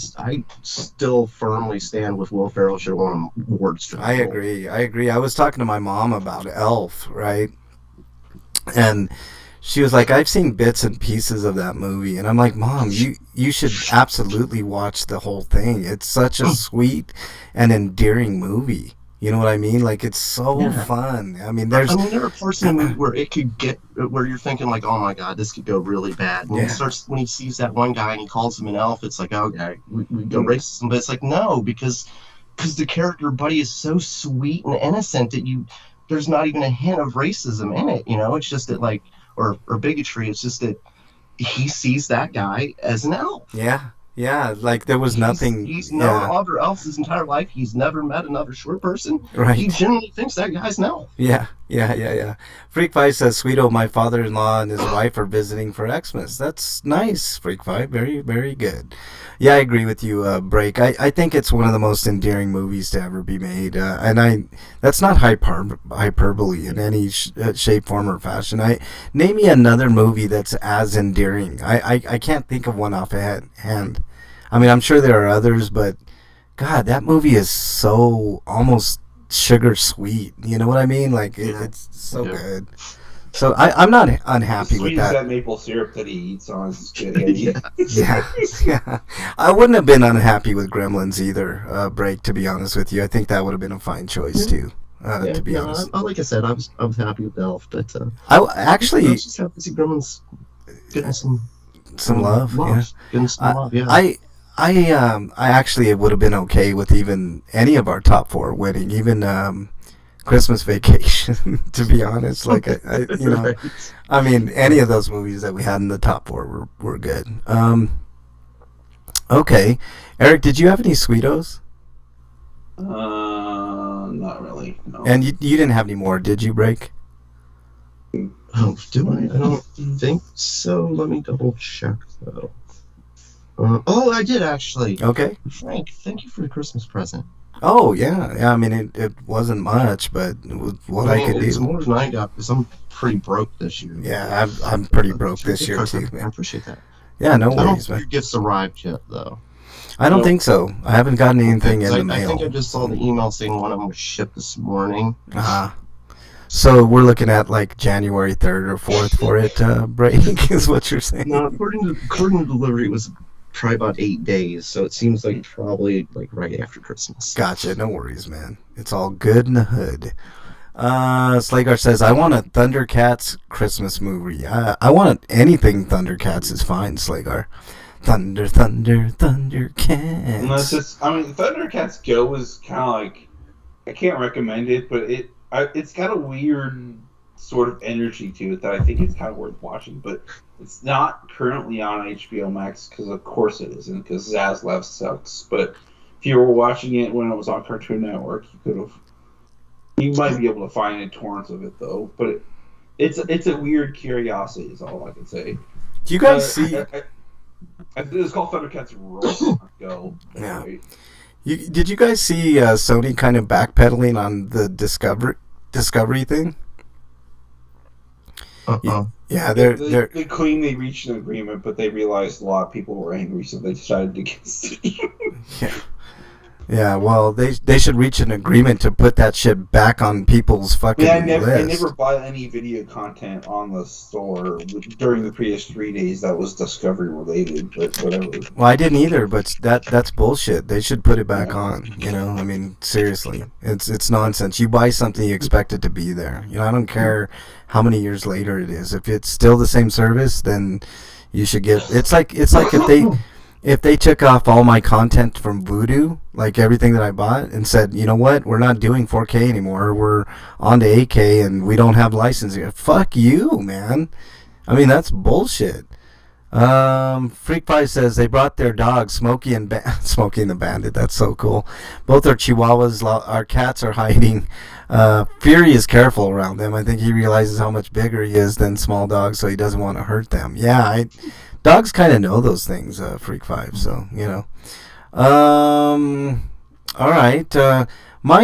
still firmly stand with Will Ferrell should have won awards. I agree. I was talking to my mom about Elf, right? And she was like, I've seen bits and pieces of that movie. And I'm like, Mom, you should absolutely watch the whole thing. It's such a sweet and endearing movie. You know what I mean? Like, it's so fun. I mean, there are parts in the movie where it could get, where you're thinking like, oh my God, this could go really bad. When he sees that one guy and he calls him an elf, it's like, okay, we go racism. But it's like, no, because the character Buddy is so sweet and innocent that there's not even a hint of racism in it. It's just that, like, or bigotry. It's just that he sees that guy as an elf. Yeah, like there was nothing. He's known other elves his entire life. He's never met another short person. Right. He genuinely thinks that guy's an elf. Yeah, Yeah. Freak Five says, Sweeto, my father-in-law and his wife are visiting for Xmas. That's nice, Freak Five. Very, very good. Yeah, I agree with you, Break. I think it's one of the most endearing movies to ever be made. That's not hyperbole in any shape, form, or fashion. Name me another movie that's as endearing. I can't think of one offhand. I mean, I'm sure there are others, but God, that movie is so almost sugar sweet. You know what I mean? Like it's so good. So I'm not unhappy with Sweet that. as that maple syrup that he eats on his spaghetti. Yeah. I wouldn't have been unhappy with Gremlins either. Break, to be honest with you, I think that would have been a fine choice too. To be honest, like I said, I was happy with Elf, but I actually was just happy to see Gremlins getting some love. Yeah, getting some love. Yeah, I actually would have been okay with even any of our top four winning, even Christmas Vacation. To be honest, like Right. I mean, any of those movies that we had in the top four were good. Okay, Eric, did you have any Sweetos? Not really. No. And you didn't have any more, did you, Break? Oh, do I? I don't think so. Let me double check though. I did actually. Okay. Frank, thank you for the Christmas present. Oh yeah. I mean, it wasn't much, but it was what I could it's do. more than I got because I'm pretty broke this year. Yeah, I'm pretty broke this year too, I man. appreciate that. Yeah, no I don't worries, think man. your gifts arrived yet, though. I don't think so. I haven't gotten anything in the I mail. think I just saw the email saying one of them was shipped this morning. So we're looking at like January 3rd or 4th for it, Break, is what you're saying. No, according to delivery, it was probably about 8 days, so it seems like probably like right after Christmas. Gotcha. No worries, man. It's all good in the hood. Slagar says, I want a Thundercats Christmas movie. I want anything Thundercats is fine, Slagar. Thunder, Thundercats. Unless Thundercats Go is kind of like, I can't recommend it, but it's got a weird sort of energy to it that I think it's kind of worth watching, but it's not currently on HBO Max because of course it isn't, because Zaslav sucks. But if you were watching it when it was on Cartoon Network, you might be able to find a torrent of it though. But it's a weird curiosity is all I can say. Do you guys see? It's called Thundercats Roll Go. Yeah. Did you guys see Sony kind of backpedaling on the Discovery thing? Yeah, they claim they reached an agreement, but they realized a lot of people were angry, so they decided against it. Yeah. Well, they should reach an agreement to put that shit back on people's fucking list. I never bought any video content on the store during the previous 3 days that was Discovery related, but whatever. Well, I didn't either, but that's bullshit. They should put it back on. You know, I mean, seriously, it's nonsense. You buy something, you expect it to be there. You know, I don't care how many years later it is. If it's still the same service, then you should get. It's like if they took off all my content from Vudu, like everything that I bought, and said, you know what, we're not doing 4K anymore, we're on to 8K, and we don't have licensing. Fuck you, man. I mean, that's bullshit. Freak Pie says they brought their dog, Smokey and the Bandit. That's so cool. Both are Chihuahuas. Our cats are hiding. Fury is careful around them. I think he realizes how much bigger he is than small dogs, so he doesn't want to hurt them. Yeah, dogs kind of know those things, Freak Five, so, you know. All right. My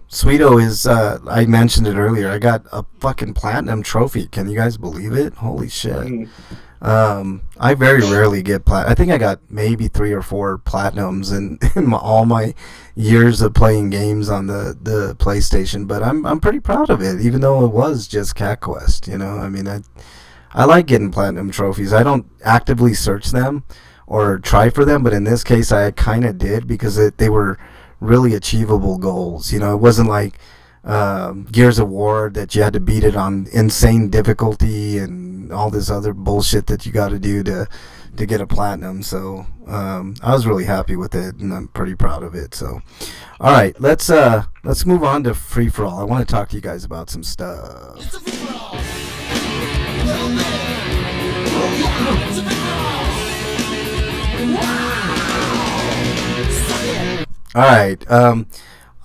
Sweeto is, I mentioned it earlier, I got a fucking platinum trophy. Can you guys believe it? Holy shit. I very rarely get I think I got maybe 3 or 4 platinums in all my years of playing games on the PlayStation, but I'm pretty proud of it, even though it was just Cat Quest, you know. I mean, I like getting platinum trophies. I don't actively search them or try for them, but in this case I kind of did because they were really achievable goals. You know, it wasn't like Gears of War that you had to beat it on insane difficulty and all this other bullshit that you got to do to get a platinum. So I was really happy with it, and I'm pretty proud of it. So, all right, let's move on to Free For All. I want to talk to you guys about some stuff. It's a free for all. All right.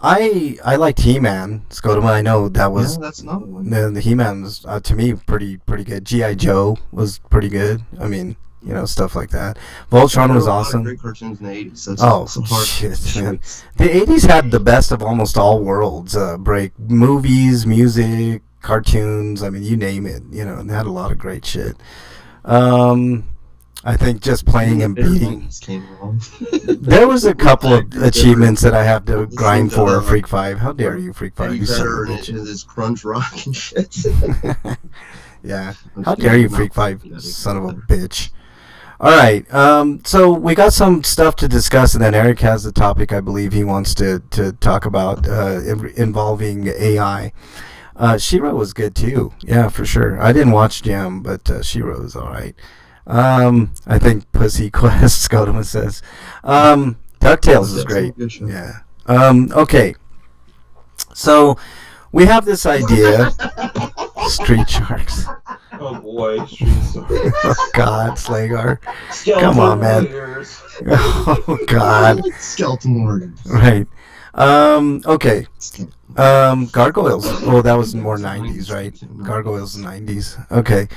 I liked He-Man. Scotoma, I know that was Yeah, that's another one. the He-Man was to me pretty good. GI Joe was pretty good. I mean, stuff like that. Voltron There was were a lot of awesome. great cartoons in the 80s. That's Oh so hard shit, to man! choose. The '80s had the best of almost all worlds. Break movies, music, cartoons. I mean, you name it. And they had a lot of great shit. I think just playing and beating. Airplanes came along. There was a couple of achievements that I have to Listening grind to, for. Freak 5. How dare you, Freak 5? Eddie You son Vedder of a and bitch. his grunge rock and shit. Yeah. How dare you, Freak 5? Son of a bitch. All right. So we got some stuff to discuss, and then Eric has the topic I believe he wants to talk about involving AI. She-Ra was good too. Yeah, for sure. I didn't watch Gem, but She-Ra was all right. I think Pussy Quest, Scotoma says. DuckTales is great. Good show. Yeah. Okay. So we have this idea. Street Sharks. Oh boy, Street Sharks. Oh God, Slagar. Skeleton Come on, man. Warriors. Oh I God. like Skeleton Warriors. Right. Okay. Gargoyles. Oh, that was more 90s, right? Gargoyles 90s. Okay.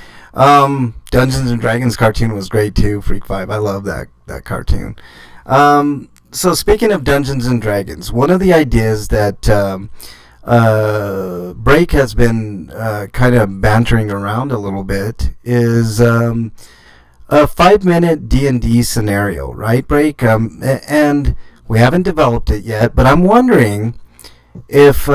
Dungeons and Dragons cartoon was great too. Freak 5. I love that cartoon. So speaking of Dungeons and Dragons, one of the ideas that Break has been kind of bantering around a little bit is a 5-minute D&D scenario, right, Break? And we haven't developed it yet, but I'm wondering if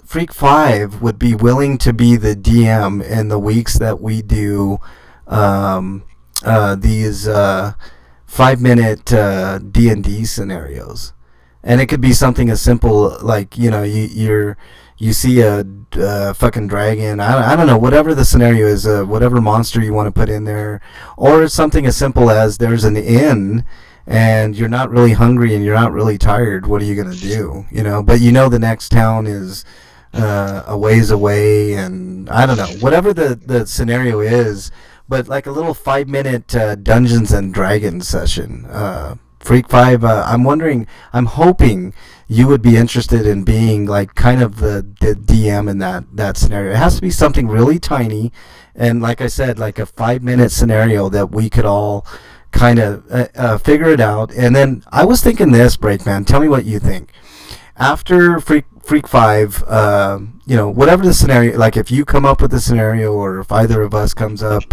Freak 5 would be willing to be the DM in the weeks that we do these 5-minute D&D scenarios. And it could be something as simple like, you see a fucking dragon. I don't know, whatever the scenario is, whatever monster you want to put in there. Or something as simple as there's an inn and you're not really hungry and you're not really tired. What are you going to do? But the next town is a ways away, and I don't know, whatever the scenario is. But like a little 5-minute Dungeons and Dragons session. Freak 5, I'm hoping you would be interested in being like kind of the DM in that scenario. It has to be something really tiny, and like I said, like a 5-minute scenario that we could all kind of figure it out. And then I was thinking this, Breakman, tell me what you think. After Freak 5, whatever the scenario, like if you come up with a scenario or if either of us comes up,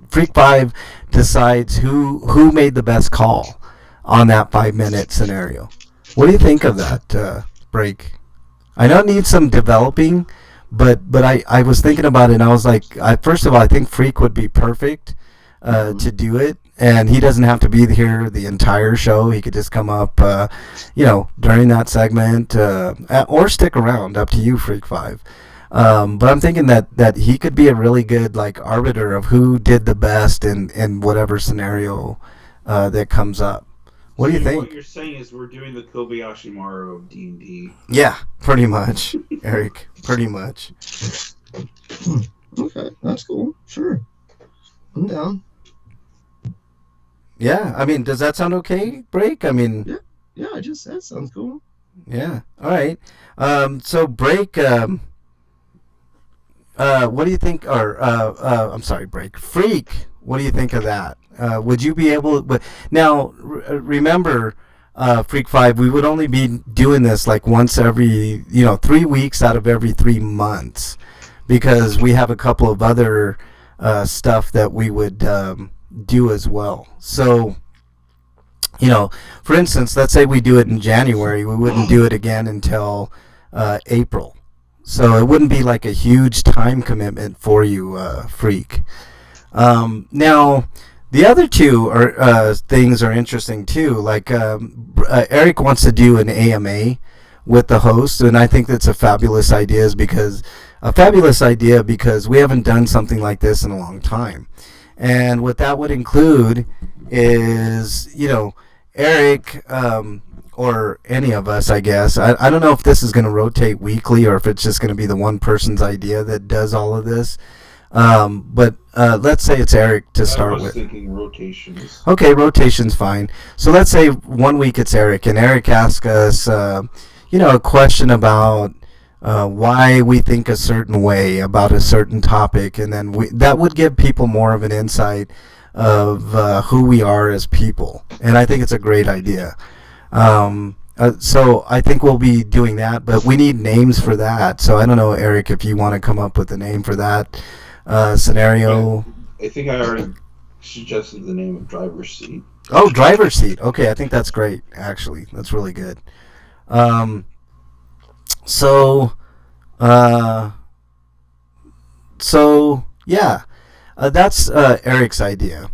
Freak 5 decides who made the best call on that 5-minute scenario. What do you think of that, Break? I know it needs some developing, but I was thinking about it and I was like, first of all, I think Freak would be perfect to do it, and he doesn't have to be here the entire show. He could just come up, during that segment, or stick around. Up to you, Freak 5. But I'm thinking that he could be a really good like arbiter of who did the best in whatever scenario that comes up. What do you think? What you're saying is we're doing the Kobayashi Maru of D&D. Yeah, pretty much, Eric. Pretty much. Okay, that's cool. Sure. I'm down. Yeah, I mean, does that sound okay, Break? I mean, Yeah, that sounds cool. yeah. All right. So Break. What do you think? Or I'm sorry, Break. Freak. What do you think of that? Would you be able? Now, remember, Freak 5. We would only be doing this like once every, 3 weeks out of every 3 months, because we have a couple of other stuff that we would do as well. So, for instance, let's say we do it in January, we wouldn't do it again until April. So it wouldn't be like a huge time commitment for you, Freak. Now, the other two things are interesting too. Like Eric wants to do an AMA with the host, and I think that's a fabulous idea because we haven't done something like this in a long time. And what that would include is, Eric, or any of us, I guess. I don't know if this is going to rotate weekly or if it's just going to be the one person's idea that does all of this. But let's say it's Eric to start with. I was thinking rotations. Okay, rotation's fine. So let's say 1 week it's Eric, and Eric asks us, a question about why we think a certain way about a certain topic, and then that would give people more of an insight of who we are as people. And I think it's a great idea. So I think we'll be doing that, but we need names for that. So I don't know, Eric, if you want to come up with a name for that scenario. I think I already suggested the name of driver's seat. Oh, driver's seat. Okay, I think that's great, actually. That's really good. So yeah, that's Eric's idea.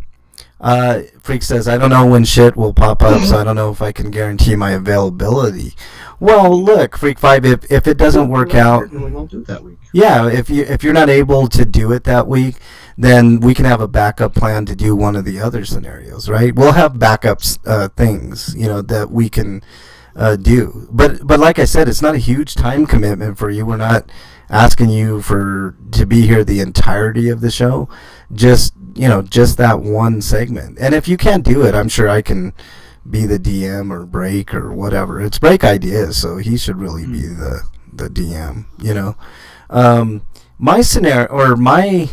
Freak says, I don't know when shit will pop up, so I don't know if I can guarantee my availability. Well, look, Freak 5, if it doesn't work out, we won't do it that week. yeah, if you're not able to do it that week, then we can have a backup plan to do one of the other scenarios, right? We'll have backups things, that we can do. But like I said, it's not a huge time commitment for you. We're not asking you to be here the entirety of the show. Just that one segment. And if you can't do it, I'm sure I can be the DM or Break or whatever. It's Break Ideas, so he should really be the DM. My scenario, or my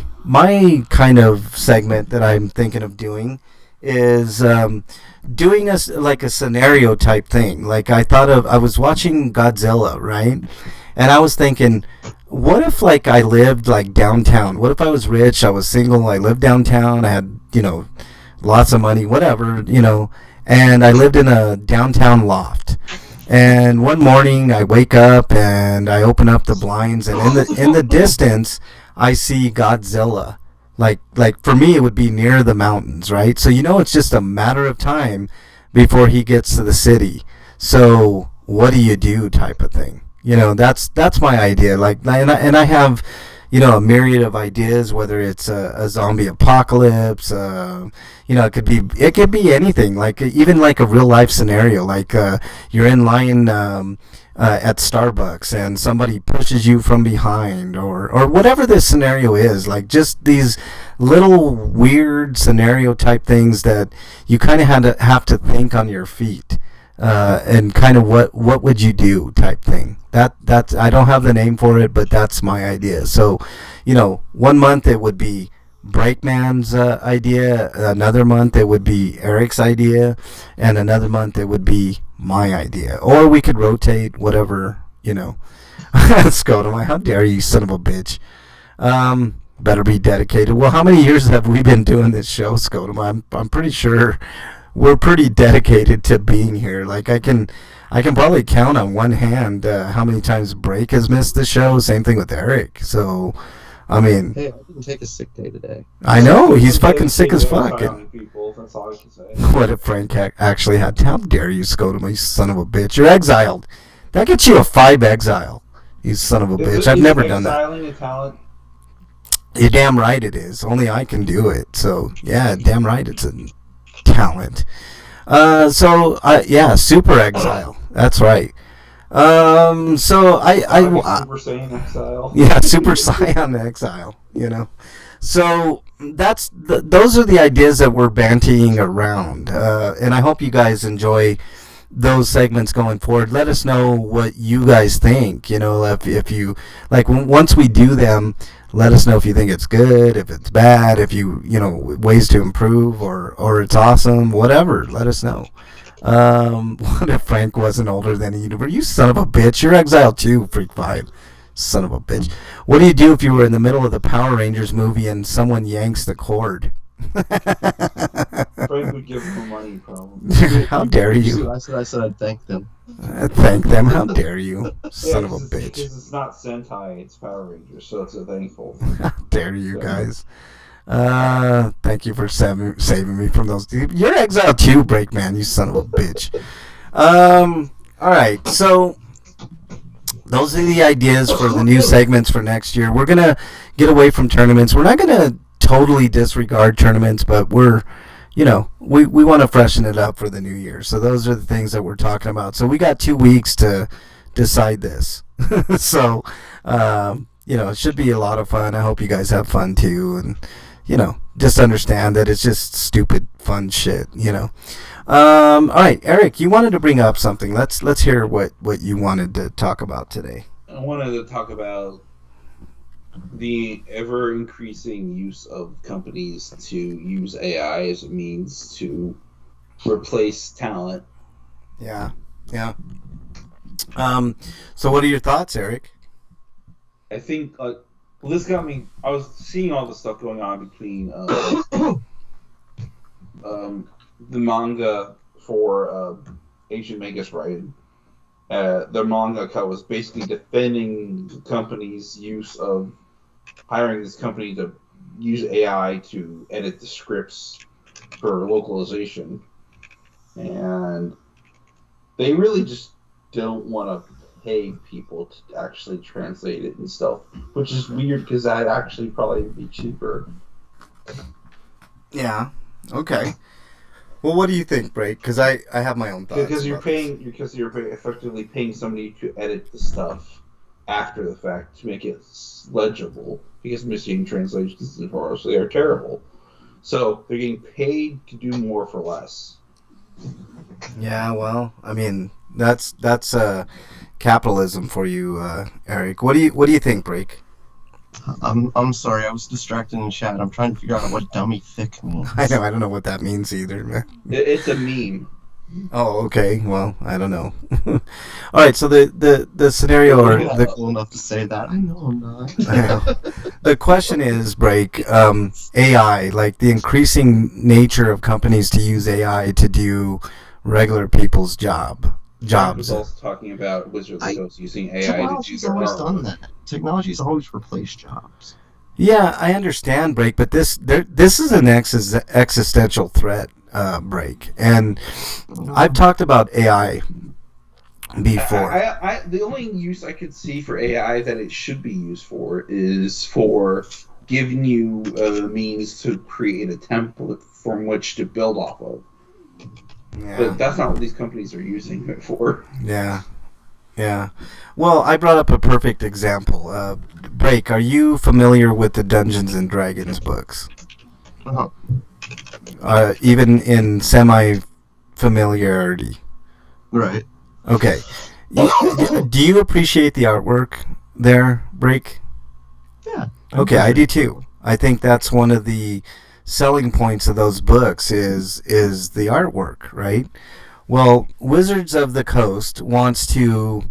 kind of segment that I'm thinking of doing is doing a scenario type thing. Like I was watching Godzilla, right? And I was thinking, what if I lived downtown? What if I was rich, I was single, I lived downtown, I had, lots of money, whatever, and I lived in a downtown loft. And one morning I wake up and I open up the blinds, and in the distance I see Godzilla. Like for me it would be near the mountains, right? So it's just a matter of time before he gets to the city. So what do you do type of thing? That's my idea. And I have, a myriad of ideas, whether it's a zombie apocalypse, it could be anything, even a real life scenario, you're in line at Starbucks and somebody pushes you from behind, or whatever this scenario is, just these little weird scenario type things that you kind of have to think on your feet. And kind of what would you do type thing. That's I don't have the name for it, but that's my idea. So, 1 month it would be Breakman's idea, another month it would be Eric's idea, and another month it would be my idea. Or we could rotate, whatever, Scotoma, how dare you, son of a bitch. Better be dedicated. Well, how many years have we been doing this show, Scotoma? I'm pretty sure we're pretty dedicated to being here. I can probably count on one hand how many times Break has missed the show. Same thing with Eric. So, I mean, hey, I didn't take a sick day today. I know he's fucking sick as fuck. People, that's all I can say. What if Frank actually had? How dare you, Scotoma, you son of a bitch? You're exiled. That gets you a 5 exile. You son of a bitch. I've never done that. Exiling a talent? You're damn right it is. Only I can do it. So yeah, damn right it's a talent. Super exile. That's right. So Super Saiyan exile. Yeah, Super Saiyan exile. So those are the ideas that we're bantying around, and I hope you guys enjoy those segments going forward. Let us know what you guys think. If you once we do them, let us know if you think it's good, if it's bad, if you ways to improve, or it's awesome, whatever. Let us know. What if Frank wasn't older than a universe? You son of a bitch. You're exiled too, Freak 5. Son of a bitch. What do you do if you were in the middle of the Power Rangers movie and someone yanks the cord? Frank would give them money, probably. How dare you? I said I'd thank them. Thank them? How dare you? Son of a bitch. Because it's not Sentai, it's Power Rangers, so it's a thankful. How dare you guys? Thank you for saving me from those. You're exiled too, Breakman, you son of a bitch. Alright, so those are the ideas for the new segments for next year. We're gonna get away from tournaments. We're not gonna totally disregard tournaments, but we're we want to freshen it up for the new year. So those are the things that we're talking about. So we got 2 weeks to decide this. So it should be a lot of fun. I hope you guys have fun too, and just understand that it's just stupid fun shit. All right, Eric, you wanted to bring up something. Let's hear what you wanted to talk about today. I wanted to talk about the ever increasing use of companies to use AI as a means to replace talent. Yeah. So what are your thoughts, Eric? I think this got me. I was seeing all the stuff going on between the manga for Asian Magus writing. The mangaka was basically defending the company's use of hiring this company to use AI to edit the scripts for localization, and they really just don't want to pay people to actually translate it and stuff, which is weird because that'd actually probably be cheaper. Yeah. Okay. Well, what do you think, Break? Because I have my own thoughts. Because you're effectively paying somebody to edit the stuff after the fact to make it legible, because machine translations notoriously are terrible. So they're getting paid to do more for less. Yeah, well, I mean, that's capitalism for you, Eric. What do you think, Break? I'm sorry, I was distracted in chat. I'm trying to figure out what dummy thick means. I don't know what that means either, man. It's a meme. Oh, okay. Well, I don't know. All right. So the scenario, or I'm not cool enough to say that. I know I'm not. I know. The question is, Break, AI, like the increasing nature of companies to use AI to do regular people's jobs. I was also talking about Wizards of the Coast using AI to do Technology's their always artwork. done that. Technology's always replaced jobs. Yeah, I understand, Break, but this is an existential threat, Break, and I've talked about AI before. The only use I could see for AI that it should be used for is for giving you a means to create a template from which to build off of. Yeah. But that's not what these companies are using it for. Yeah. Well, I brought up a perfect example. Break, are you familiar with the Dungeons and Dragons books? Uh-huh. Even in semi-familiarity. Right. Okay. Do you appreciate the artwork there, Break? Yeah. Okay, I do too. I think that's one of the selling points of those books is the artwork, right? Well, Wizards of the Coast wants to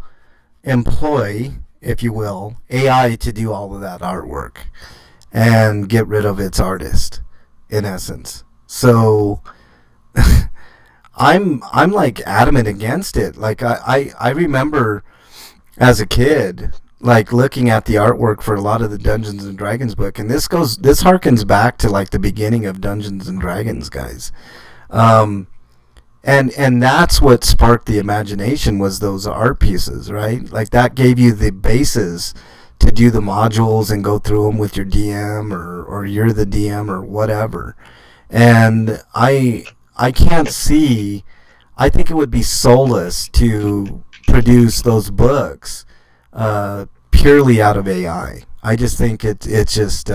employ, if you will, AI to do all of that artwork and get rid of its artist, in essence. So I'm like adamant against it. Like I remember as a kid, like looking at the artwork for a lot of the Dungeons and Dragons book, and this harkens back to like the beginning of Dungeons and Dragons, guys. And that's what sparked the imagination, was those art pieces, right? Like that gave you the basis to do the modules and go through them with your DM or you're the DM or whatever. And I can't see. I think it would be soulless to produce those books purely out of AI. I just think it's just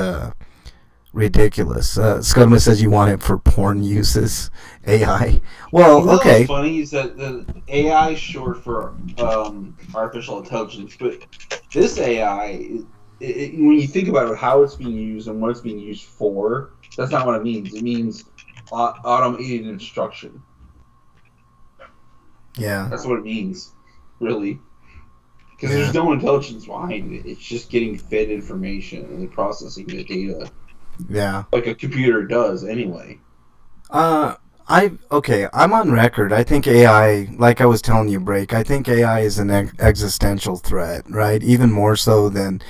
ridiculous. Scudman says you want it for porn uses. AI. Well, okay. What's funny is that the AI is short for artificial intelligence, but this AI, when you think about it, how it's being used and what it's being used for, that's not what it means. It means automated instruction. Yeah. That's what it means, really. Because there's no intelligence behind it. It's just getting fed information and processing the data. Yeah. Like a computer does, anyway. I'm on record. I think AI, like I was telling you, Break, I think AI is an existential threat, right? Even more so than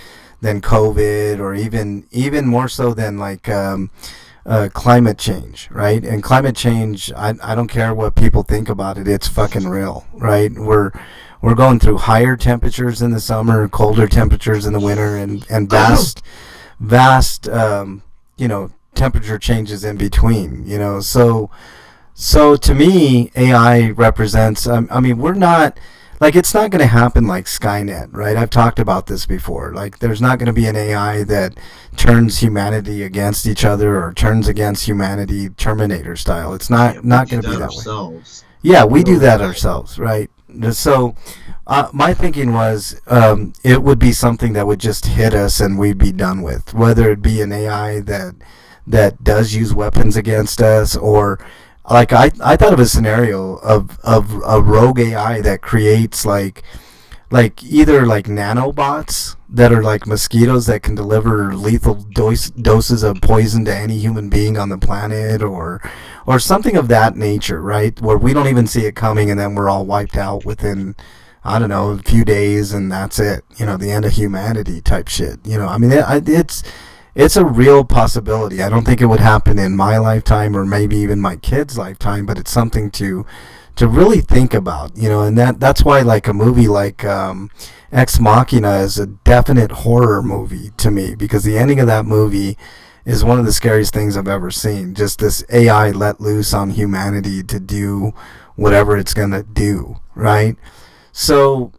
COVID, or even more so than like climate change, right? And climate change, I don't care what people think about it, it's fucking real, right? We're going through higher temperatures in the summer, colder temperatures in the winter, and vast temperature changes in between, So to me, AI represents. I mean, we're not. like it's not going to happen like Skynet, right? I've talked about this before. Like there's not going to be an AI that turns humanity against each other or turns against humanity Terminator style. It's not going to be that way. Ourselves. Yeah, we do that ourselves, right? So my thinking was it would be something that would just hit us and we'd be done with, whether it be an AI that does use weapons against us, or like I thought of a scenario of a rogue AI that creates like either like nanobots that are like mosquitoes that can deliver lethal doses of poison to any human being on the planet, or something of that nature, right? Where we don't even see it coming and then we're all wiped out within, I don't know, a few days and that's it. You know, the end of humanity type shit. You know, I mean, it's a real possibility. I don't think it would happen in my lifetime or maybe even my kid's lifetime, but it's something to really think about, you know, and that's why like a movie like Ex Machina is a definite horror movie to me, because the ending of that movie is one of the scariest things I've ever seen. Just this AI let loose on humanity to do whatever it's going to do, right? So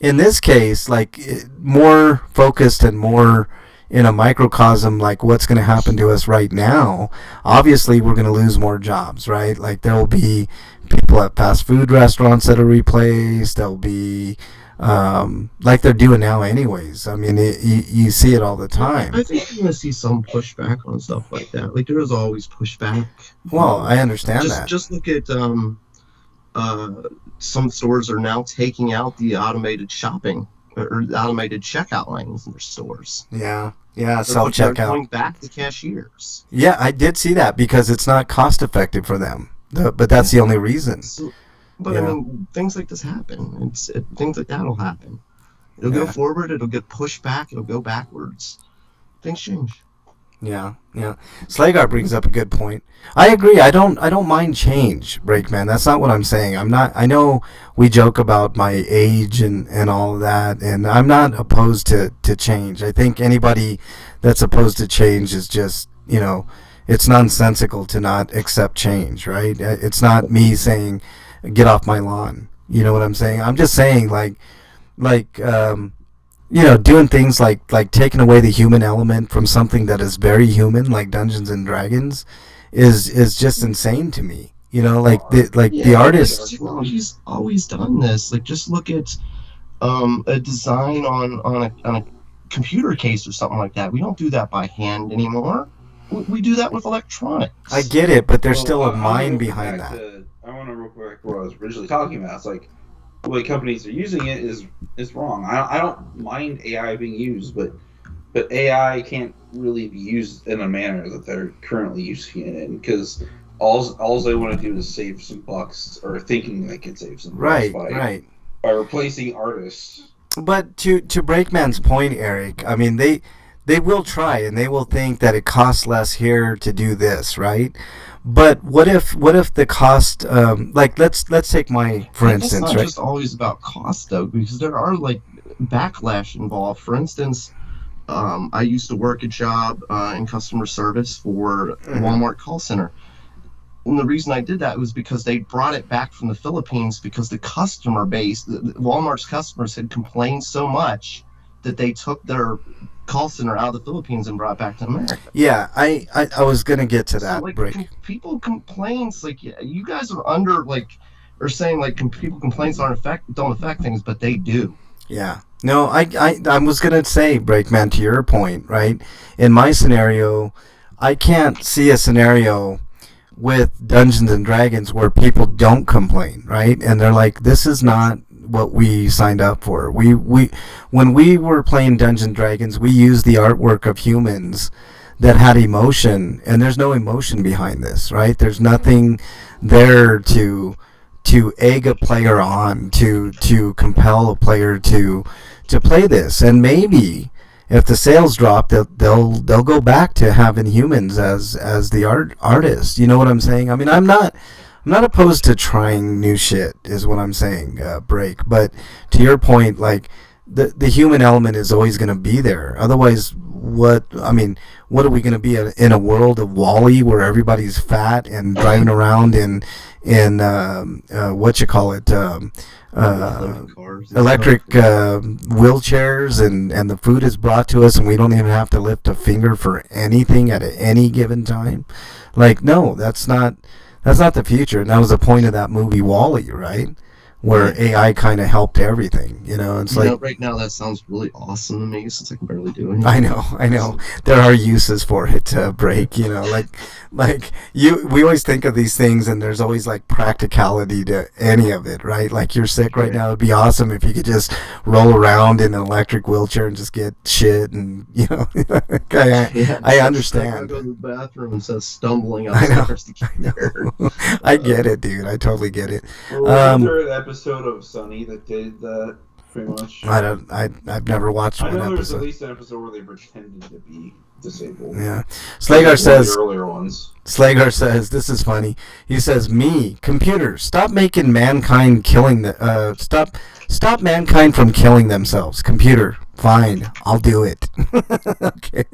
in this case, like more focused and more in a microcosm, like what's going to happen to us right now, obviously we're going to lose more jobs, right? Like there will be people at fast food restaurants that are replaced. There'll be like they're doing now anyways. I mean, you see it all the time. I think you're going to see some pushback on stuff like that. Like there is always pushback. Well, I understand that. Just look at some stores are now taking out the automated shopping or the automated checkout lanes in their stores. Yeah, They're self-checkout. going back to cashiers. Yeah, I did see that because it's not cost effective for them. But that's the only reason. But Yeah. I mean, things like this happen. Things like that will happen. It'll go Yeah. forward. It'll get pushed back. It'll go backwards. Things change. Yeah. Slagar brings up a good point. I agree. I don't mind change, Breakman. That's not what I'm saying. I know we joke about my age and all of that, and I'm not opposed to change. I think anybody that's opposed to change is just, you know, it's nonsensical to not accept change, right? It's not me saying get off my lawn. You know what I'm saying? I'm just saying like you know, doing things like taking away the human element from something that is very human, like Dungeons and Dragons, is just insane to me. You know, like the artists. Technology's always done this. Like just look at a design on a computer case or something like that. We don't do that by hand anymore. We do that with electronics. I get it, but there's still a I mind wanna behind go back that. I want to go back to what I was originally talking about. It's like the way companies are using it is wrong. I don't mind AI being used, but AI can't really be used in a manner that they're currently using it in, because all they want to do is save some bucks, or thinking they can save some bucks by replacing artists. But to Breakman's point, Eric, I mean they will try and they will think that it costs less here to do this, right? But what if the cost, like let's take for instance, it's not right? just always about cost though, because there are like backlash involved. For instance, I used to work a job in customer service for a Walmart call center. And the reason I did that was because they brought it back from the Philippines because the customer base, Walmart's customers had complained so much that they took their call center out of the Philippines and brought it back to America. Yeah, I was gonna get to that, So, like, Break. people complaints, like, you guys are under, like, are saying, like, people complaints don't affect things, but they do. Yeah. No, I was gonna say, Breakman, to your point, right? In my scenario, I can't see a scenario with Dungeons and Dragons where people don't complain, right? And they're like, this is not what we signed up for. We when we were playing Dungeons and Dragons, we used the artwork of humans that had emotion, and there's no emotion behind this, right? There's nothing there to egg a player on, to compel a player to play this. And maybe if the sales drop, they'll go back to having humans as the artist. You know what I'm saying? I mean, I'm not opposed to trying new shit, is what I'm saying, Break. But to your point, like the human element is always going to be there. Otherwise, what are we going to be in a world of Wall-E where everybody's fat and driving around in what you call it, electric wheelchairs, and the food is brought to us and we don't even have to lift a finger for anything at any given time? Like, no, that's not the future. And that was the point of that movie Wall-E, right? Where AI kind of helped everything, It's like, right now that sounds really awesome to me since I can barely do anything. I know. There are uses for it, break. Like we always think of these things, and there's always like practicality to any of it, right? Like, you're sick right now. It'd be awesome if you could just roll around in an electric wheelchair and just get shit, and I understand. I go to the bathroom instead of stumbling upstairs to get there. I get it, dude. I totally get it. Well, was there an episode of Sunny that did that? Pretty much. I've never watched one episode. I know there's at least an episode where they pretended to be disabled. Yeah. Slagar says. The earlier ones. Slagar says, this is funny. He says, "Me, computer, stop making mankind killing the. Stop mankind from killing themselves. Computer, fine, I'll do it." Okay.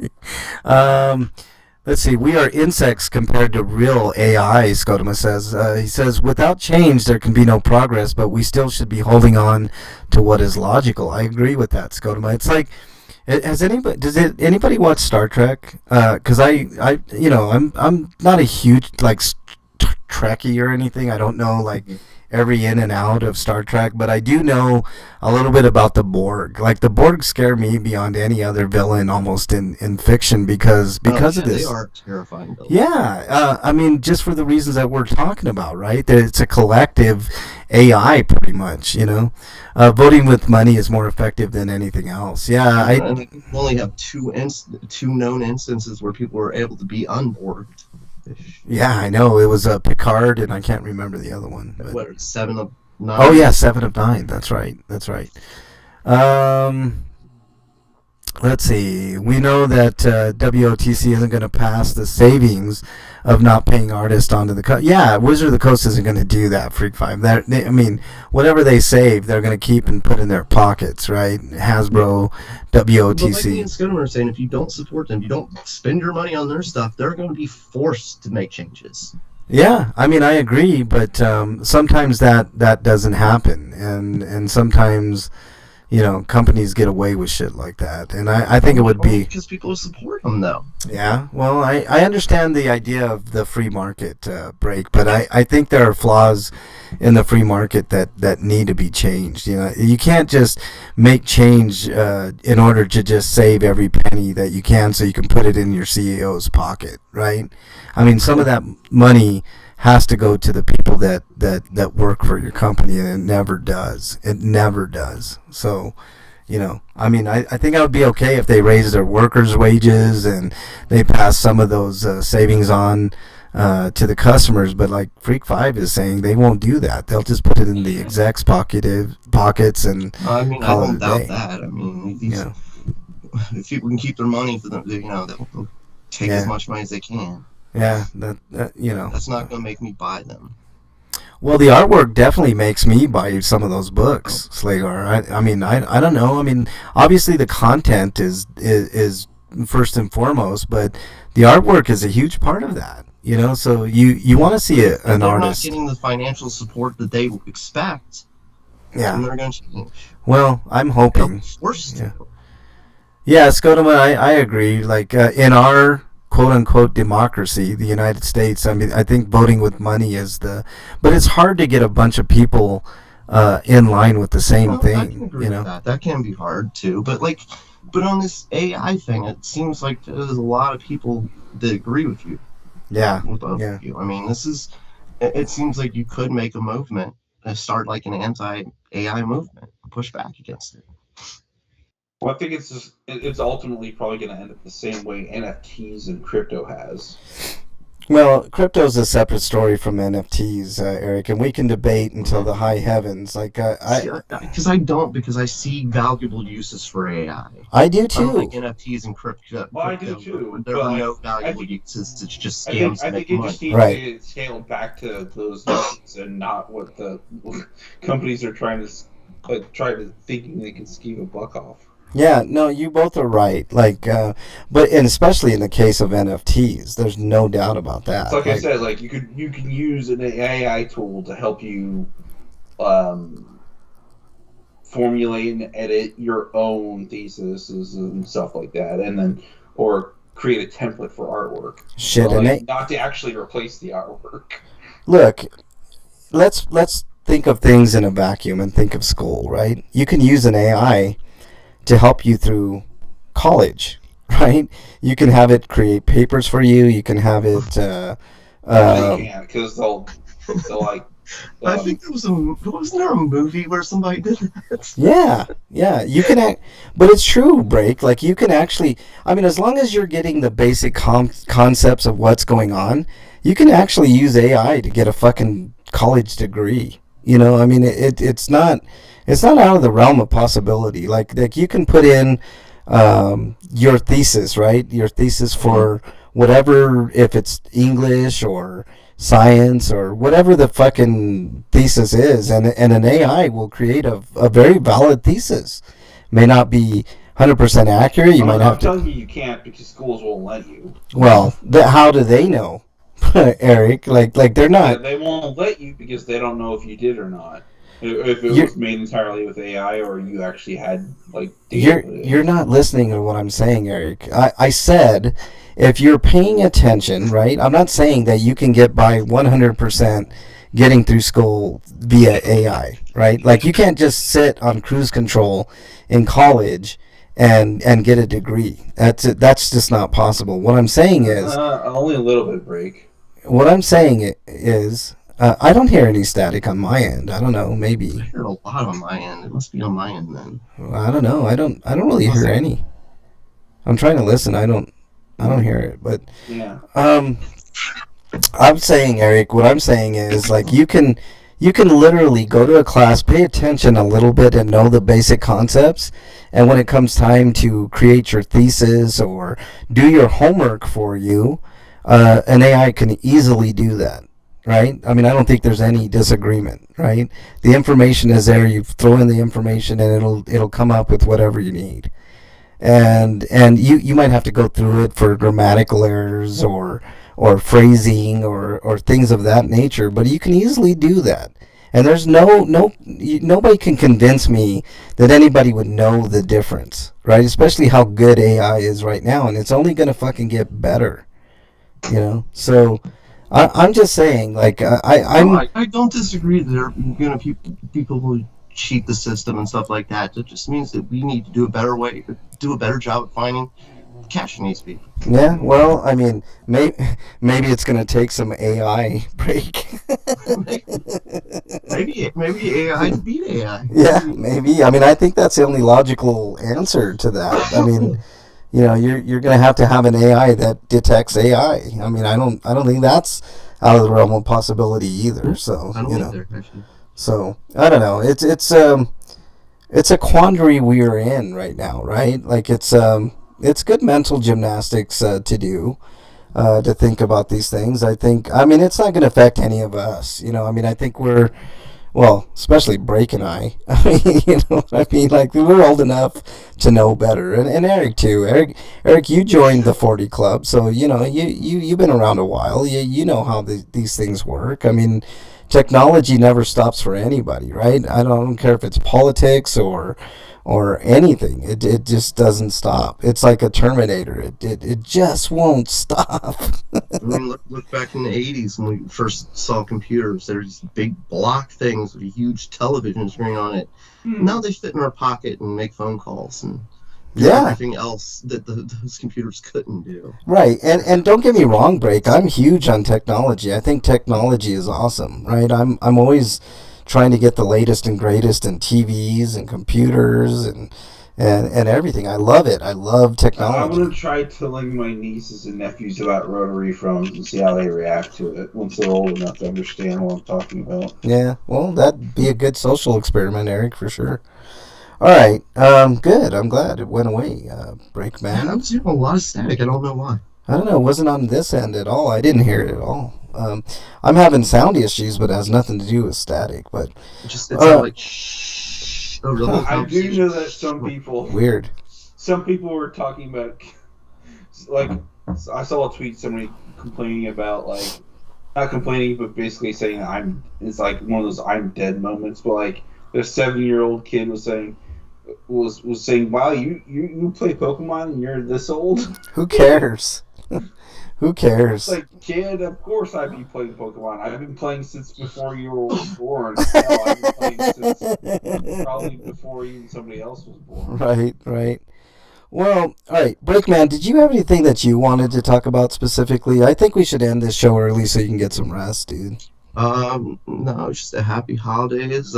Let's see. We are insects compared to real AI, Scotoma says. He says, "Without change, there can be no progress, but we still should be holding on to what is logical." I agree with that, Scotoma. It's like, does anybody watch Star Trek? Because I'm not a huge Trekkie or anything. I don't know every in and out of Star Trek, but I do know a little bit about the Borg. Like, the Borg scare me beyond any other villain almost in fiction because of this. They are terrifying villains. Yeah, just for the reasons that we're talking about, right? That it's a collective AI, pretty much. Voting with money is more effective than anything else. Yeah, and we only have two known instances where people were able to be unborged. Yeah, I know. It was Picard, and I can't remember the other one. But... What, 7 of 9? Oh, yeah, 7 of 9. That's right. Let's see. We know that WOTC isn't going to pass the savings of not paying artists onto the coast. Yeah, Wizard of the Coast isn't going to do that, Freak 5. Whatever they save, they're going to keep and put in their pockets, right? Hasbro, WOTC. But like me and Scudder were saying, if you don't support them, you don't spend your money on their stuff, they're going to be forced to make changes. Yeah, I agree, but sometimes that doesn't happen, and sometimes... companies get away with shit like that. And I think it would be... Because people support them, though. Yeah, well, I understand the idea of the free market break, but I think there are flaws in the free market that need to be changed. You can't just make change in order to just save every penny that you can so you can put it in your CEO's pocket, right? Some of that money has to go to the people that work for your company, and it never does. So, I think I would be okay if they raise their workers' wages and they pass some of those savings on to the customers. But like Freak 5 is saying, they won't do that. They'll just put it in the execs' pockets and I call don't it a doubt day. that. If people can keep their money for them, they'll take as much money as they can. Yeah, That's not going to make me buy them. Well, the artwork definitely makes me buy some of those books, Slagar. I don't know. Obviously the content is first and foremost, but the artwork is a huge part of that. So you want to see an they're artist. Not getting the financial support that they expect. Yeah, and they're going to change. Well, I'm hoping. Forced to. Yeah, Scotoma, I agree. Like in our quote-unquote democracy, the United States, I think voting with money is but it's hard to get a bunch of people in line with the same thing. I can agree with that. That can be hard too. But on this AI thing, it seems like there's a lot of people that agree with you. Yeah. With both of you. It seems like you could make a movement and start like an anti-AI movement, push back against it. Well, I think it's ultimately probably going to end up the same way NFTs and crypto has. Well, crypto's a separate story from NFTs, Eric, and we can debate until the high heavens. Because I see valuable uses for AI. I do too. Unlike NFTs and crypto. Well, I do too. There are no valuable uses. It's just scams. I think it just needs to get scaled back to those uses and not what the companies are trying to thinking they can skeeve a buck off. Yeah, no, you both are right. Like, but and especially in the case of NFTs, there's no doubt about It's that. like I Like, said, like you can use an AI tool to help you um, formulate and edit your own theses and stuff like that, and then or create a template for artwork, shit, but and like they not to actually replace the artwork. look. Let's think of things in a vacuum and think of school, right? You can use an AI to help you through college, right? You can have it create papers for you. You can have it. No, you Um, can't because they'll like I think wasn't there a movie where somebody did that? yeah, you can act, but it's true, break. Like you can actually, I mean, as long as you're getting the basic concepts of what's going on, you can actually use AI to get a fucking college degree. You know, I mean, it's not out of the realm of possibility. Like you can put in your thesis, right? Your thesis for whatever, if it's English or science or whatever the fucking thesis is, and an AI will create a very valid thesis. May not be 100% accurate. You might I'm have to. telling you, you can't because schools won't let you. Well, how do they know, Eric? Like they're not. They won't let you because they don't know if you did or not. If it You're was made entirely with AI or you actually had like data with it. you're not listening to what I'm saying, Eric. I said if you're paying attention, right? I'm not saying that you can get by 100% getting through school via AI, right? Like you can't just sit on cruise control in college and get a degree. That's just not possible. What I'm saying is Only a little bit break. what I'm saying is I don't hear any static on my end. I don't know, maybe. I hear a lot on my end. It must be on my end then. I don't know. I don't really hear any. I'm trying to listen. I don't hear it, but Yeah. I'm saying, Eric, what I'm saying is like you can literally go to a class, pay attention a little bit and know the basic concepts, and when it comes time to create your thesis or do your homework for you, an AI can easily do that. Right? I mean, I don't think there's any disagreement, right? The information is there. You throw in the information, and it'll come up with whatever you need. And you might have to go through it for grammatical errors or phrasing or things of that nature, but you can easily do that. And there's nobody can convince me that anybody would know the difference, right? Especially how good AI is right now, and it's only gonna fucking get better, you know. So I'm just saying, like I don't disagree that there are going to be people who cheat the system and stuff like that. It just means that we need to do a better job at finding catching these people. yeah. Well, I mean, maybe it's gonna take some AI break. Maybe AI to beat AI. Yeah, maybe. I mean, I think that's the only logical answer to that. I mean, you know, you're going to have an AI that detects AI. I mean, I don't think that's out of the realm of possibility either. So, I don't you think know, they're actually. so I don't know. It's a quandary we are in right now, right? Like it's good mental gymnastics to do. To think about these things, I mean, it's not going to affect any of us. You know, I mean, I think well, especially Break and I. I mean, you know what I mean? Like, we're old enough to know better. And Eric, too. Eric, you joined the 40 Club, so, you know, you've been around a while. You know how these things work. I mean, technology never stops for anybody, right? I don't care if it's politics or anything. It just doesn't stop. It's like a Terminator. It just won't stop. I mean, look back in the 80s when we first saw computers. There's big block things with a huge television screen on it. Now they fit in our pocket and make phone calls and do Yeah. everything else that those computers couldn't do. Right, and don't get me wrong, Break. I'm huge on technology. I think technology is awesome, right? I'm always trying to get the latest and greatest in TVs and computers and everything. I love it. I love I'm technology. gonna try telling my nieces and nephews about rotary phones and see how they react to it once they're old enough to understand what I'm talking about. Yeah, well, that'd be a good social experiment, Eric, for sure. All right, good. I'm glad it went away, Break Man, I Man. was hearing a lot of static. I don't know why. I don't know. It wasn't on this end at all. I didn't hear it at all. I'm having sound issues, but it has nothing to do with static. But It sounded like shh over the whole I do conversation. know that some people weird. some people were talking about, like, I saw a tweet somebody complaining about, like, not complaining, but basically saying it's like one of those I'm dead moments. But like, the 7-year-old kid was saying, wow, you play Pokemon and you're this old? Who cares? Who cares? Like, kid, of course I'd be playing Pokemon. I've been playing since before you were born. Hell, I've been playing since probably before even somebody else was born. Right. Well, all right, Breakman, did you have anything that you wanted to talk about specifically? I think we should end this show early so you can get some rest, dude. No, just a happy holidays.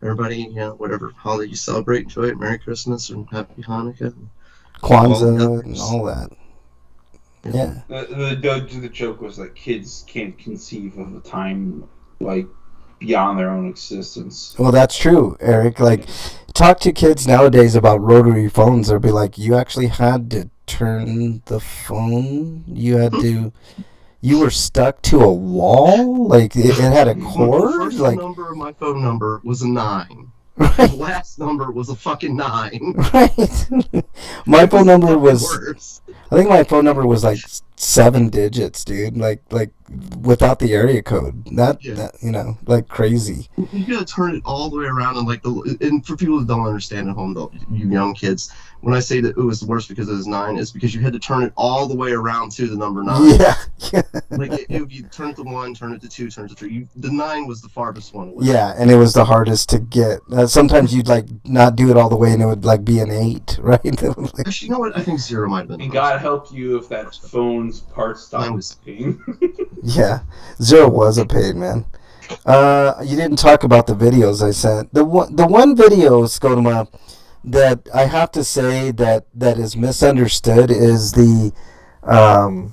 Everybody, whatever holiday you celebrate, enjoy it. Merry Christmas and Happy Hanukkah. Kwanzaa and all that. Yeah. The joke was that kids can't conceive of a time, like, beyond their own existence. Well, that's true, Eric. Like, talk to kids nowadays about rotary phones. They'll be like, you actually had to turn the phone? You were stuck to a wall? Like, it had a cord? The first like, number of my phone number was a 9. right. The last number was a fucking 9. Right. My phone number was... Worse. I think my phone number was like 7 digits, dude. Like without the area code. That like crazy. You gotta turn it all the way around, and for people that don't understand at home, though, you young kids, when I say that it was worse because it was 9, it's because you had to turn it all the way around to the number 9. Yeah. Like if you turn it to 1, turn it to 2, turn it to 3. The 9 was the farthest one away. Yeah, and it was the hardest to get. Sometimes you'd like not do it all the way, and it would like be an 8, right? Like, actually, you know what? I think 0 might have been. And God help you if that phone's part stopped paying. yeah, 0 was a pain, man. You didn't talk about the videos I sent. The one video, Scotoma, that I have to say that is misunderstood is the oh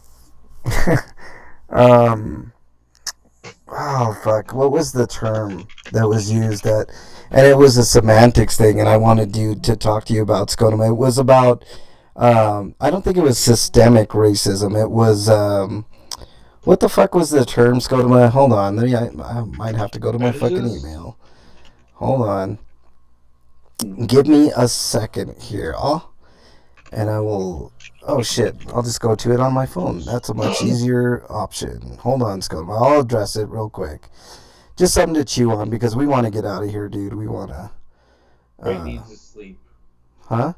fuck, what was the term that was used, and it was a semantics thing, and I wanted you to talk to you about, Scotoma. It was about I don't think it was systemic racism. It was what the fuck was the term, Scotoma? Hold on, I might have to go to my fucking email. Hold on. Give me a second here. And I will... Oh, shit. I'll just go to it on my phone. That's a much easier option. Hold on, Scotoma. I'll address it real quick. Just something to chew on, because we want to get out of here, dude. We want to... Break needs to sleep. Huh?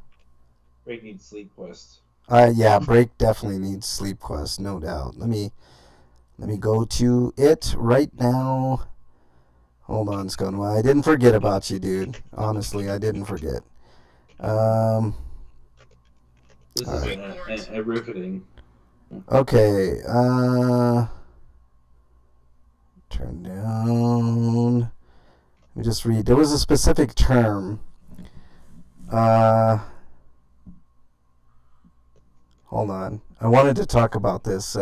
Break needs sleep quest. Yeah, Break definitely needs sleep quest, no doubt. Let me go to it right now. Hold on, Scotoma. I didn't forget about you, dude. Honestly, I didn't forget. This is a riveting. Okay. Turn down. Let me just read. There was a specific term. Hold on. I wanted to talk about this.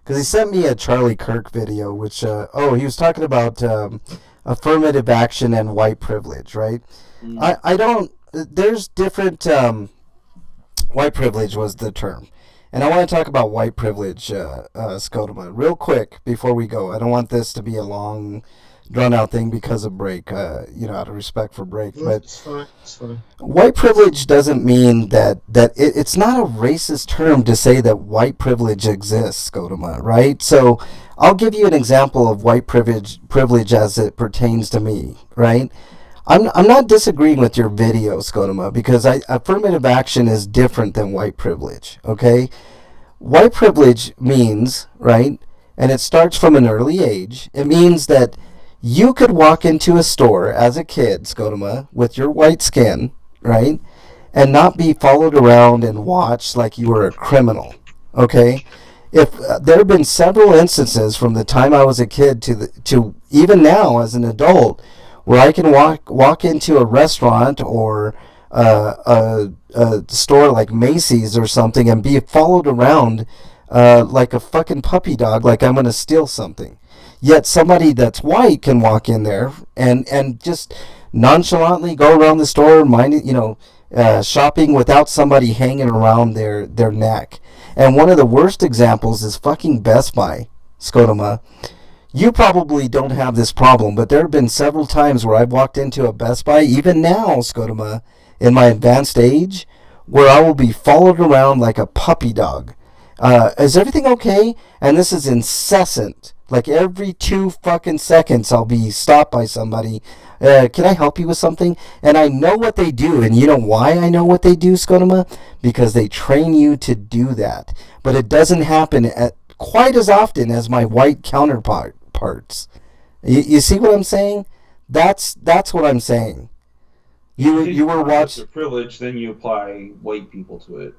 Because he sent me a Charlie Kirk video, which, he was talking about affirmative action and white privilege, right? I don't, there's different, white privilege was the term. And I want to talk about white privilege, Scotoma, real quick before we go. I don't want this to be a long, drawn-out thing because of Break, out of respect for Break. But It's fine. white privilege doesn't mean that it's not a racist term to say that white privilege exists, Scotoma, right? So I'll give you an example of white privilege as it pertains to me, right? I'm not disagreeing with your video, Scotoma, because affirmative action is different than white privilege, okay? White privilege means, right, and it starts from an early age, it means that you could walk into a store as a kid, Scotoma, with your white skin, right, and not be followed around and watched like you were a criminal, okay? If there have been several instances from the time I was a kid to even now as an adult where I can walk into a restaurant or a store like Macy's or something and be followed around like a fucking puppy dog, like I'm going to steal something. Yet somebody that's white can walk in there and just nonchalantly go around the store, shopping without somebody hanging around their neck. And one of the worst examples is fucking Best Buy, Scotoma. You probably don't have this problem, but there have been several times where I've walked into a Best Buy, even now, Scotoma, in my advanced age where I will be followed around like a puppy dog. Is everything okay? And this is incessant. Like every 2 fucking seconds, I'll be stopped by somebody. Can I help you with something? And I know what they do. And you know why I know what they do, Skodoma? Because they train you to do that. But it doesn't happen quite as often as my white counterparts. You see what I'm saying? That's what I'm saying. You were watching the privilege, then you apply white people to it.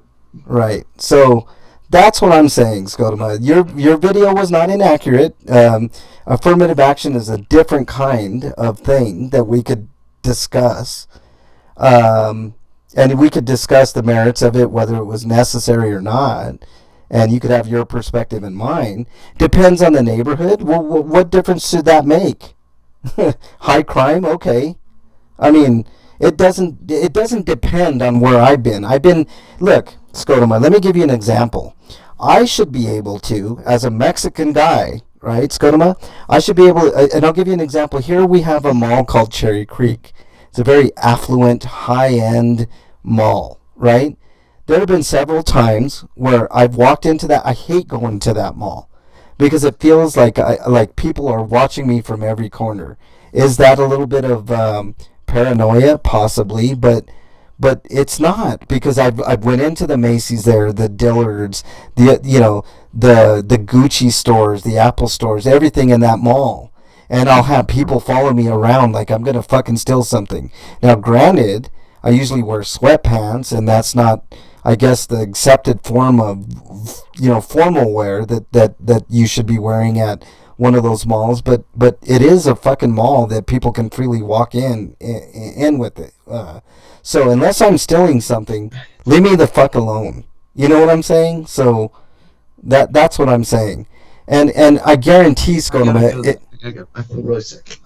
Right. So that's what I'm saying, Skodoma. Your video was not inaccurate. Affirmative action is a different kind of thing that we could discuss. And we could discuss the merits of it, whether it was necessary or not. And you could have your perspective and mine. Depends on the neighborhood. Well, what difference should that make? High crime? Okay. I mean, it doesn't depend on where I've been. Look, Skodoma, let me give you an example. I should be able to, as a Mexican guy, right, Skodoma, I should be able, and I'll give you an example. Here we have a mall called Cherry Creek. It's a very affluent, high-end mall, right? There have been several times where I've walked into that. I hate going to that mall because it feels like people are watching me from every corner. Is that a little bit of paranoia? Possibly, but it's not, because I've went into the Macy's there, the Dillards, the Gucci stores, the Apple stores, everything in that mall. And I'll have people follow me around like I'm going to fucking steal something. Now, granted, I usually wear sweatpants, and that's not, I guess, the accepted form of, formal wear that you should be wearing at one of those malls. But it is a fucking mall that people can freely walk in with it. So unless I'm stealing something, leave me the fuck alone. You know what I'm saying? So that's what I'm saying. And I guarantee, Skodoma, I feel really sick.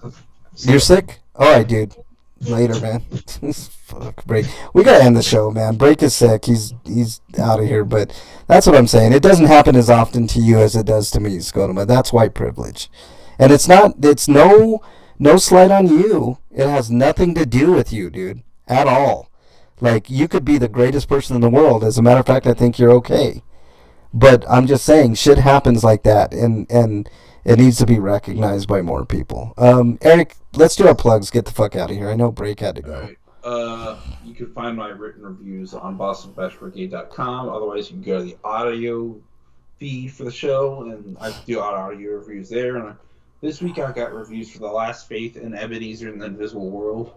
You're sick? Alright, dude. Later, man. Fuck, Break. We gotta end the show, man. Break is sick. He's out of here. But that's what I'm saying. It doesn't happen as often to you as it does to me, Skodoma. That's white privilege. And it's no slight on you. It has nothing to do with you, dude. At all. Like, you could be the greatest person in the world. As a matter of fact, I think you're okay. But I'm just saying, shit happens like that, and it needs to be recognized by more people. Eric, let's do our plugs. Get the fuck out of here. I know Break had to go. All right. You can find my written reviews on bostonbashbrigade.com. Otherwise, you can go to the audio feed for the show, and I do audio reviews there. And this week, I got reviews for The Last Faith and Ebenezer in the Invisible World.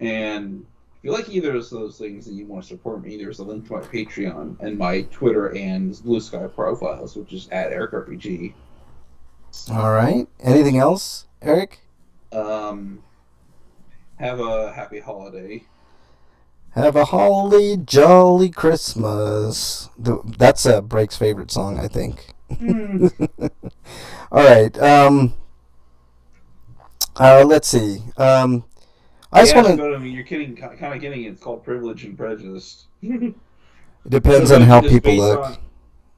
And if you like either of those things and you want to support me, there's a link to my Patreon and my Twitter and Blue Sky profiles, which is at EricRPG. All right. Anything else, Eric? Have a happy holiday. Have a holly jolly Christmas. That's Break's favorite song, I think. All right. Let's see. I just want to. You're kind of getting it's called Privilege and Prejudice. It depends on how people look.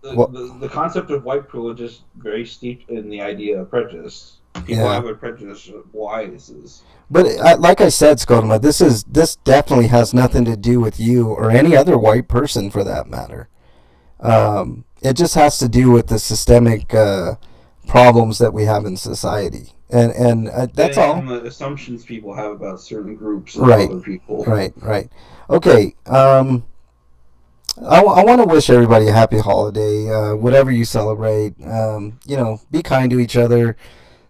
The concept of white privilege is very steeped in the idea of prejudice. People have a prejudice of biases. But like I said, Skodoma, this definitely has nothing to do with you or any other white person for that matter. It just has to do with the systemic problems that we have in society. And that's all. And the assumptions people have about certain groups and Right. other people. Right. Okay. I want to wish everybody a happy holiday, whatever you celebrate. Be kind to each other.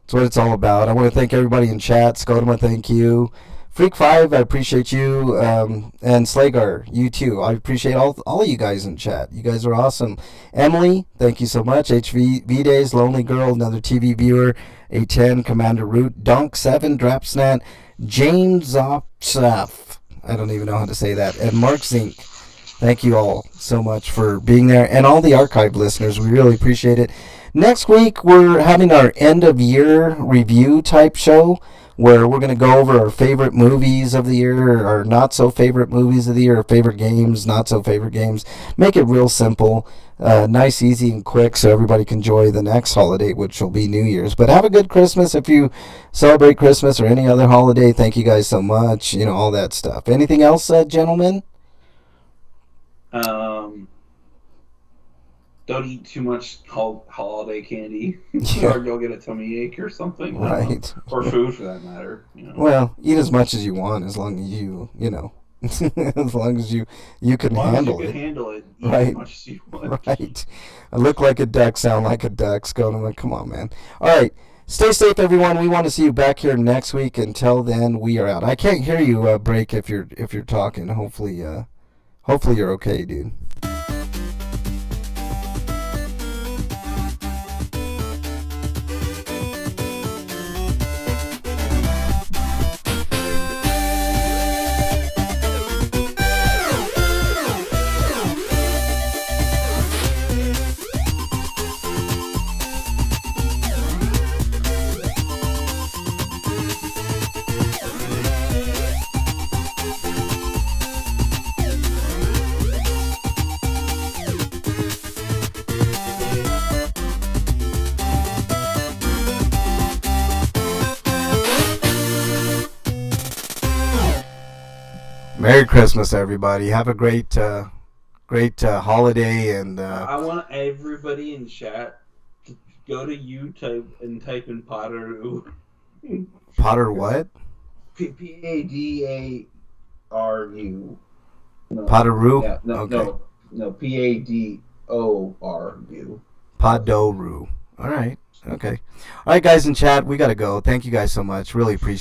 That's what it's all about. I want to thank everybody in chat. Skodoma, thank you. Freak5, I appreciate you. And Slagar, you too. I appreciate all of you guys in chat. You guys are awesome. Emily, thank you so much. HV Days, Lonely Girl, another TV viewer. A10, Commander Root, Donk7, Drapsnat, James Opsaf. I don't even know how to say that. And Mark Zink. Thank you all so much for being there. And all the archive listeners, we really appreciate it. Next week, we're having our end-of-year review type show where we're going to go over our favorite movies of the year, our not so favorite movies of the year, our favorite games, not so favorite games. Make it real simple, nice, easy, and quick, so everybody can enjoy the next holiday, which will be New Year's. But have a good Christmas if you celebrate Christmas or any other holiday. Thank you guys so much. All that stuff. Anything else, gentlemen? Don't eat too much holiday candy, Yeah. or you'll get a tummy ache or something. Right. Or food, for that matter. Well, eat as much as you want, as long as as long as you can As long as handle you it. can handle it, eat Right. as much as you want. Right. I look like a duck, sound like a duck. Scone, come on, man. All right. Stay safe, everyone. We want to see you back here next week. Until then, we are out. I can't hear you, Break, if you're talking. Hopefully you're okay, dude. Merry Christmas, everybody. Have a great holiday, and I want everybody in chat to go to YouTube and type in Potteru. Potter what? Padaru. No. Potteru? Yeah, no, Okay. no, Padoru. Padoru. All right. Okay. All right, guys in chat, we got to go. Thank you guys so much. Really appreciate it.